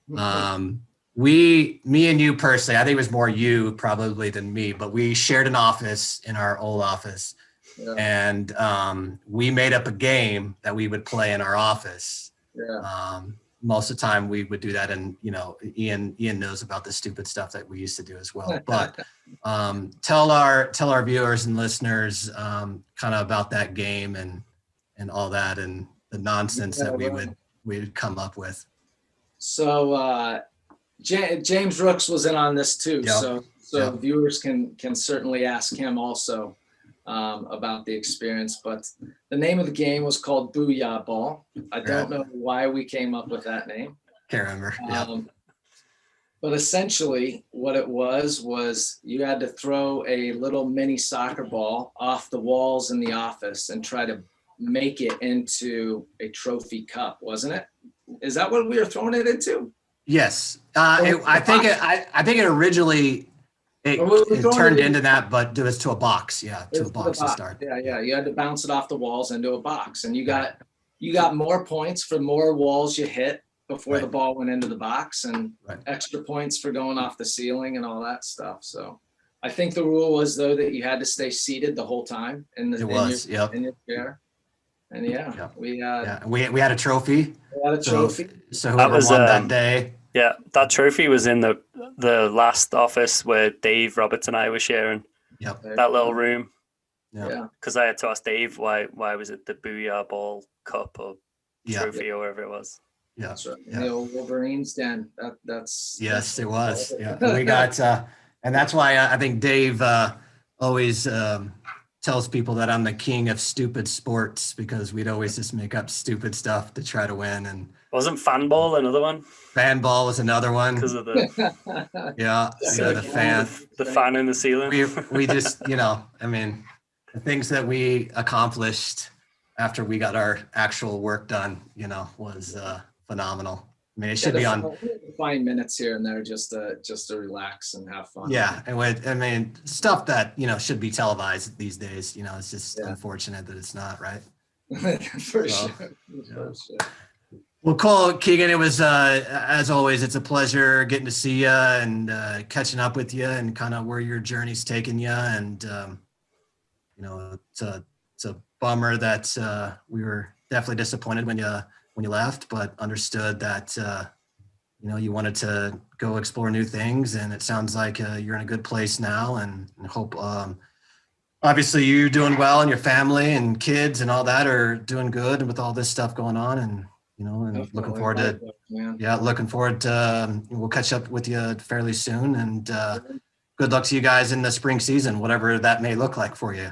me and you personally, I think it was more you probably than me, but we shared an office in our old office. Yeah. And we made up a game that we would play in our office. Yeah. Most of the time we would do that, and Ian knows about the stupid stuff that we used to do as well. But tell our viewers and listeners kind of about that game and all that and the nonsense that we'd come up with. So James Rooks was in on this too. Yep. So viewers can certainly ask him also about the experience, but the name of the game was called Booyah Ball. I don't know why we came up with that name. Can't remember. But essentially what it was you had to throw a little mini soccer ball off the walls in the office and try to make it into a trophy cup, wasn't it? Is that what we were throwing it into? Yes. I think it originally it turned into that, but it was to a box. Yeah, to a box to start. Yeah. You had to bounce it off the walls into a box, and you got more points for more walls you hit before the ball went into the box, and extra points for going off the ceiling and all that stuff. So I think the rule was though that you had to stay seated the whole time in your chair. And we had a trophy. So that was won that day. Yeah, that trophy was in the last office where Dave Roberts and I were sharing. Yep. That little room. Yeah. Because I had to ask Dave why was it the Booyah Ball Cup or trophy or whatever it was. Yeah. That's right. The old Wolverine's den. Yes, it was. Yeah. We got and that's why I think Dave always tells people that I'm the king of stupid sports, because we'd always just make up stupid stuff to try to win. And wasn't Fanball another one? Fanball was another one. Because of the the fan. The fan in the ceiling. We just, the things that we accomplished after we got our actual work done, was phenomenal. I mean, it should be on 5 minutes here and there just to relax and have fun. Yeah, and stuff that should be televised these days. It's just unfortunate that it's not, right? For sure. Well, cool, Keegan. It was as always, it's a pleasure getting to see you and catching up with you and kind of where your journey's taken you. And it's a bummer that we were definitely disappointed when you left, but understood that you wanted to go explore new things, and it sounds like you're in a good place now, and hope obviously you're doing well, and your family and kids and all that are doing good with all this stuff going on, and and looking forward to we'll catch up with you fairly soon, and good luck to you guys in the spring season, whatever that may look like for you.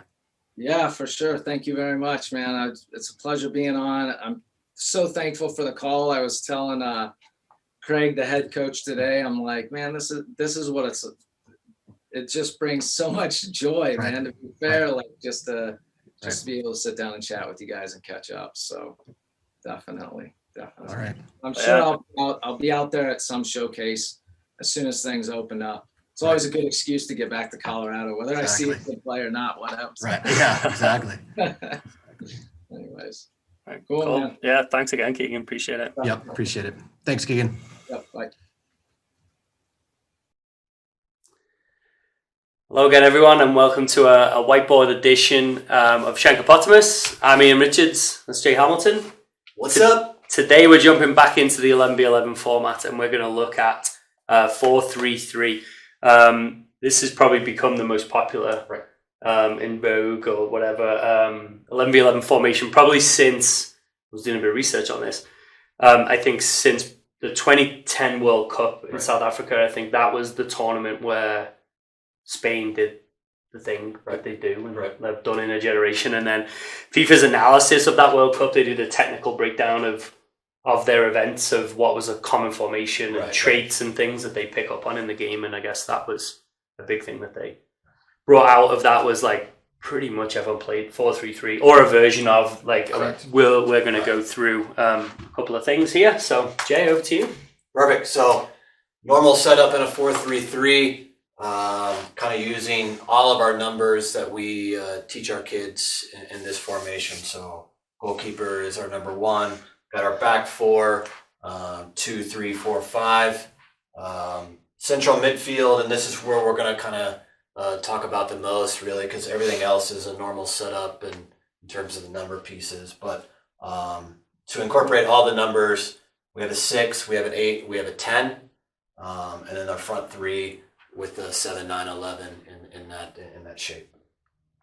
Yeah, for sure. Thank you very much, man. It's a pleasure being on. I'm so thankful for the call. I was telling Craig, the head coach today, I'm like, man, this is what it just brings so much joy, man, to be fair, like just to be able to sit down and chat with you guys and catch up. So definitely. All right. I'm sure I'll be out there at some showcase as soon as things open up. It's always a good excuse to get back to Colorado, whether I see a good play or not, whatever. Right. Yeah, exactly. Anyways. Right, Cool, man. Yeah, thanks again, Keegan. Appreciate it. Yep, appreciate it. Thanks, Keegan. Yep, bye. Hello again, everyone, and welcome to a whiteboard edition of Shankapotamus. I'm Ian Richards. That's Jay Hamilton. What's up? Today we're jumping back into the 11v11 format, and we're going to look at 4-3-3. This has probably become the most popular in Vogue or whatever 11v11 formation, probably since, I was doing a bit of research on this, I think since the 2010 World Cup in South Africa. I think that was the tournament where Spain did the thing that they do and they've done in a generation. And then FIFA's analysis of that World Cup, they did a technical breakdown of their events, of what was a common formation and traits and things that they pick up on in the game. And I guess that was a big thing that they brought out of that, was like pretty much everyone played 4-3-3 or a version of like we're going to go through a couple of things here. So Jay, over to you. Perfect. So normal setup in a 4-3-3. Kind of using all of our numbers that we teach our kids in this formation. So goalkeeper is our number 1. Got our back 4, 2, 3, 4, 5. Central midfield, and this is where we're going to kind of talk about the most, really, because everything else is a normal setup in terms of the number pieces. But to incorporate all the numbers, we have a 6, we have an 8, we have a 10, and then our front 3 with the 7, 9, 11 in that shape.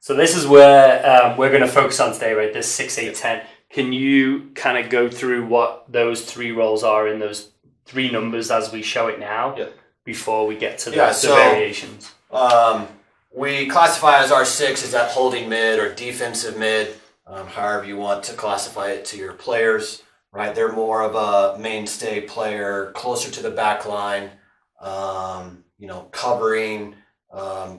So this is where we're going to focus on today, right? This 6, 8, 10. Can you kind of go through what those 3 roles are in those 3 numbers as we show it now before we get to the variations? We classify as our 6 as that holding mid or defensive mid, however you want to classify it to your players, right? They're more of a mainstay player, closer to the back line, covering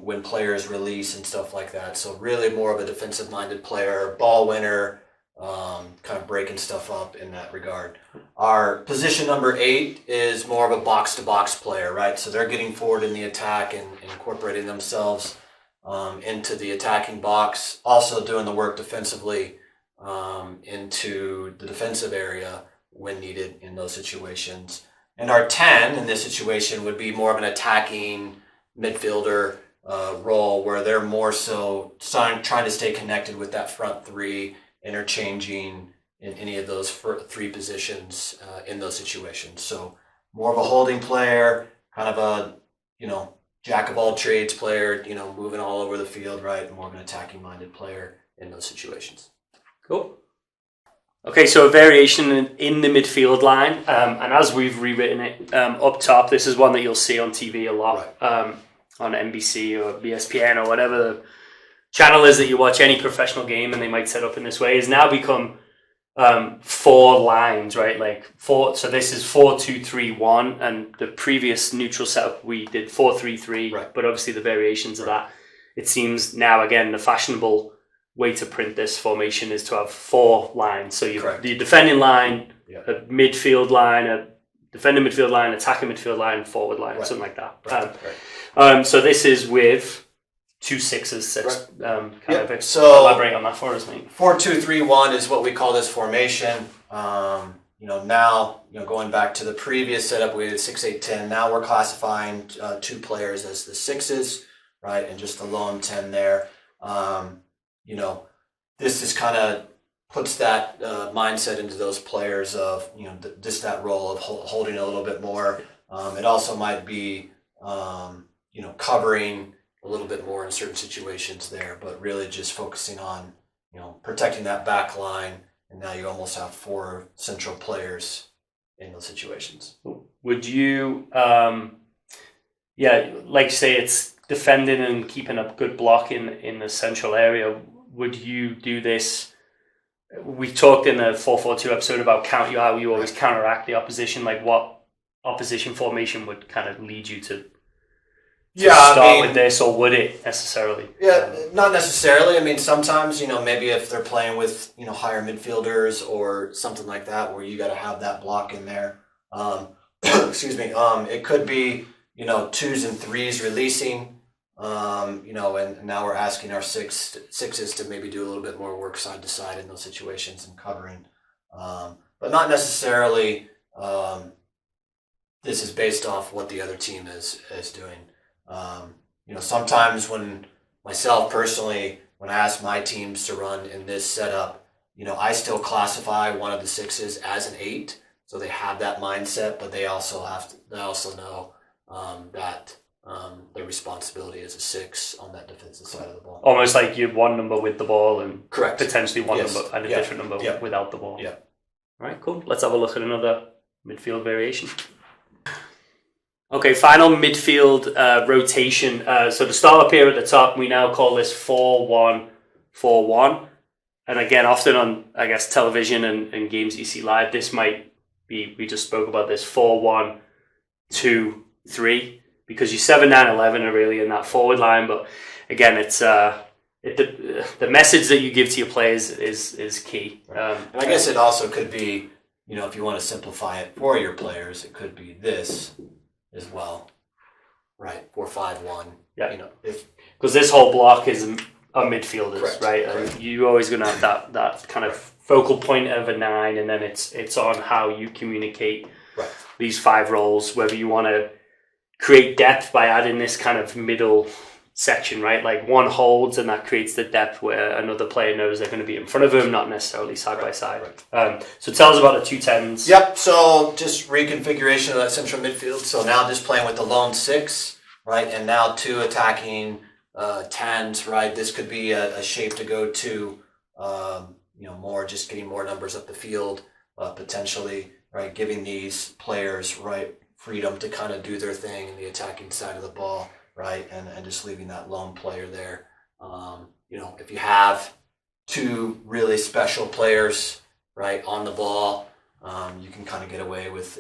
when players release and stuff like that. So really more of a defensive-minded player, ball winner, kind of breaking stuff up in that regard. Our position number 8 is more of a box-to-box player, right? So they're getting forward in the attack and incorporating themselves into the attacking box, also doing the work defensively into the defensive area when needed in those situations. And our 10 in this situation would be more of an attacking midfielder role, where they're more so trying to stay connected with that front 3, interchanging in any of those 3 positions in those situations. So more of a holding player, kind of a, jack of all trades player, moving all over the field, right? More of an attacking minded player in those situations. Cool. Okay, so a variation in the midfield line, and as we've rewritten it up top, this is one that you'll see on TV a lot, on NBC or ESPN or whatever the channel is that you watch any professional game, and they might set up in this way, has now become 4 lines, right? Like 4. So this is 4-2-3-1, and the previous neutral setup we did 4-3-3, but obviously the variations of that. It seems now, again, the fashionable way to print this formation is to have 4 lines. So you have the defending line, a midfield line, a defending midfield line, attacking midfield line, forward line, something like that. So this is with 2 6s. So elaborate on that for us, mate. 4-2-3-1 is what we call this formation. Now, going back to the previous setup, we did 6-8-10. Now we're classifying 2 players as the 6s, right, and just the lone 10 there. This just kind of puts that mindset into those players of, that role of holding a little bit more. It also might be, covering a little bit more in certain situations there, but really just focusing on, protecting that back line. And now you almost have 4 central players in those situations. Would you, like say it's defending and keeping a good block in the central area, would you do this? We talked in the 4-4-2 episode about how you always counteract the opposition. Like, what opposition formation would kind of lead you to start with this, or would it necessarily? Yeah, not necessarily. I mean, sometimes, maybe if they're playing with, higher midfielders or something like that, where you got to have that block in there. Excuse me. It could be, twos and threes releasing. And now we're asking our sixes to maybe do a little bit more work side to side in those situations and covering, but not necessarily. This is based off what the other team is doing. Sometimes when myself personally, when I ask my teams to run in this setup, I still classify one of the sixes as an 8, so they have that mindset, but they also know that. Their responsibility as a 6 on that defensive side of the ball. Almost like you have one number with the ball and correct, potentially one number and a different number without the ball. Yeah. All right, cool. Let's have a look at another midfield variation. Okay, final midfield rotation. So to start up here at the top, we now call this 4-1-4-1. And again, often on, I guess, television and games you see live, this might be, we just spoke about this 4-1-2-3. Because your 7, 9, 11 are really in that forward line, but again, it's the message that you give to your players is key. And I guess it also could be, if you want to simplify it for your players, it could be this as well, right? 4-5-1. Yeah. Because this whole block is a midfielders, correct, right? correct. And you're always going to have that kind of focal point of a 9, and then it's on how you communicate these 5 roles, whether you want to create depth by adding this kind of middle section, right? Like one holds and that creates the depth where another player knows they're going to be in front of him, not necessarily side by side. So tell us about the 2 10s. Yep, so just reconfiguration of that central midfield. So now just playing with the lone 6, right? And now 2 attacking 10s, right? This could be a shape to go to, more just getting more numbers up the field, potentially, right? Giving these players, right, freedom to kind of do their thing in the attacking side of the ball, right? And just leaving that lone player there. If you have 2 really special players, right, on the ball, you can kind of get away with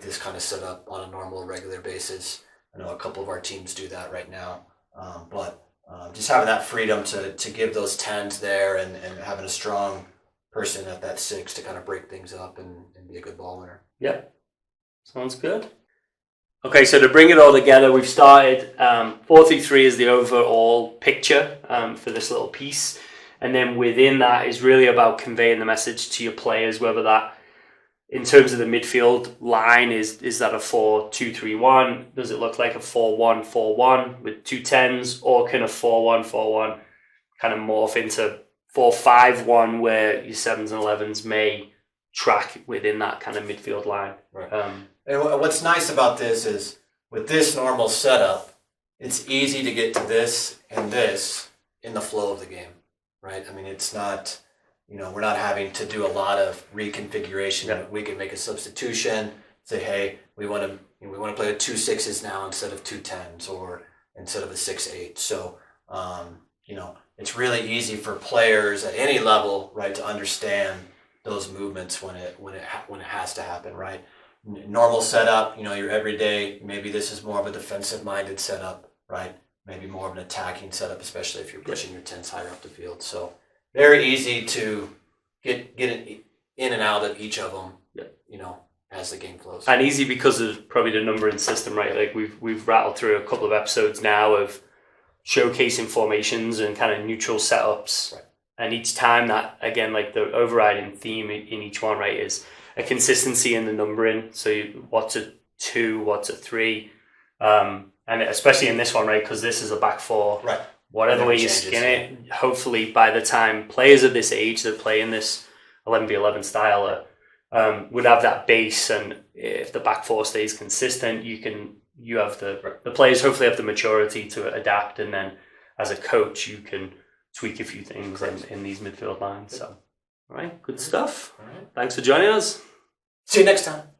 this kind of setup on a normal, regular basis. I know a couple of our teams do that right now, but just having that freedom to give those 10s there and having a strong person at that 6 to kind of break things up and be a good ball winner. Yep. Sounds good. Okay, so to bring it all together, we've started 4-3-3 is the overall picture for this little piece. And then within that is really about conveying the message to your players, whether that, in terms of the midfield line, is that a 4-2-3-1? Does it look like a 4-1-4-1 with 2 10s? Or can a 4-1-4-1 kind of morph into 4-5-1 where your 7s and 11s may track within that kind of midfield line? Right. And what's nice about this is with this normal setup, it's easy to get to this and this in the flow of the game, right? I mean, it's not, we're not having to do a lot of reconfiguration. Yeah. We can make a substitution, say, hey, we want to play with 2 6s now instead of 2 10s or instead of a 6-8. So, it's really easy for players at any level, right, to understand those movements when it has to happen, right? Normal setup, your everyday, maybe this is more of a defensive minded setup, right? Maybe more of an attacking setup, especially if you're pushing your 10s higher up the field. So very easy to get it in and out of each of them, as the game flows. And easy because of probably the numbering system, right? Like we've rattled through a couple of episodes now of showcasing formations and kind of neutral setups. Right. And each time that, again, like the overriding theme in each one, right, is a consistency in the numbering. So what's a 2, what's a 3, and especially in this one, right, because this is a back 4. Right. Whatever way you skin it, hopefully by the time players of this age that play in this 11v11 style would have that base, and if the back 4 stays consistent, you have the players hopefully have the maturity to adapt, and then as a coach you can tweak a few things in these midfield lines. So, all right, good stuff. All right. Thanks for joining us. See you next time.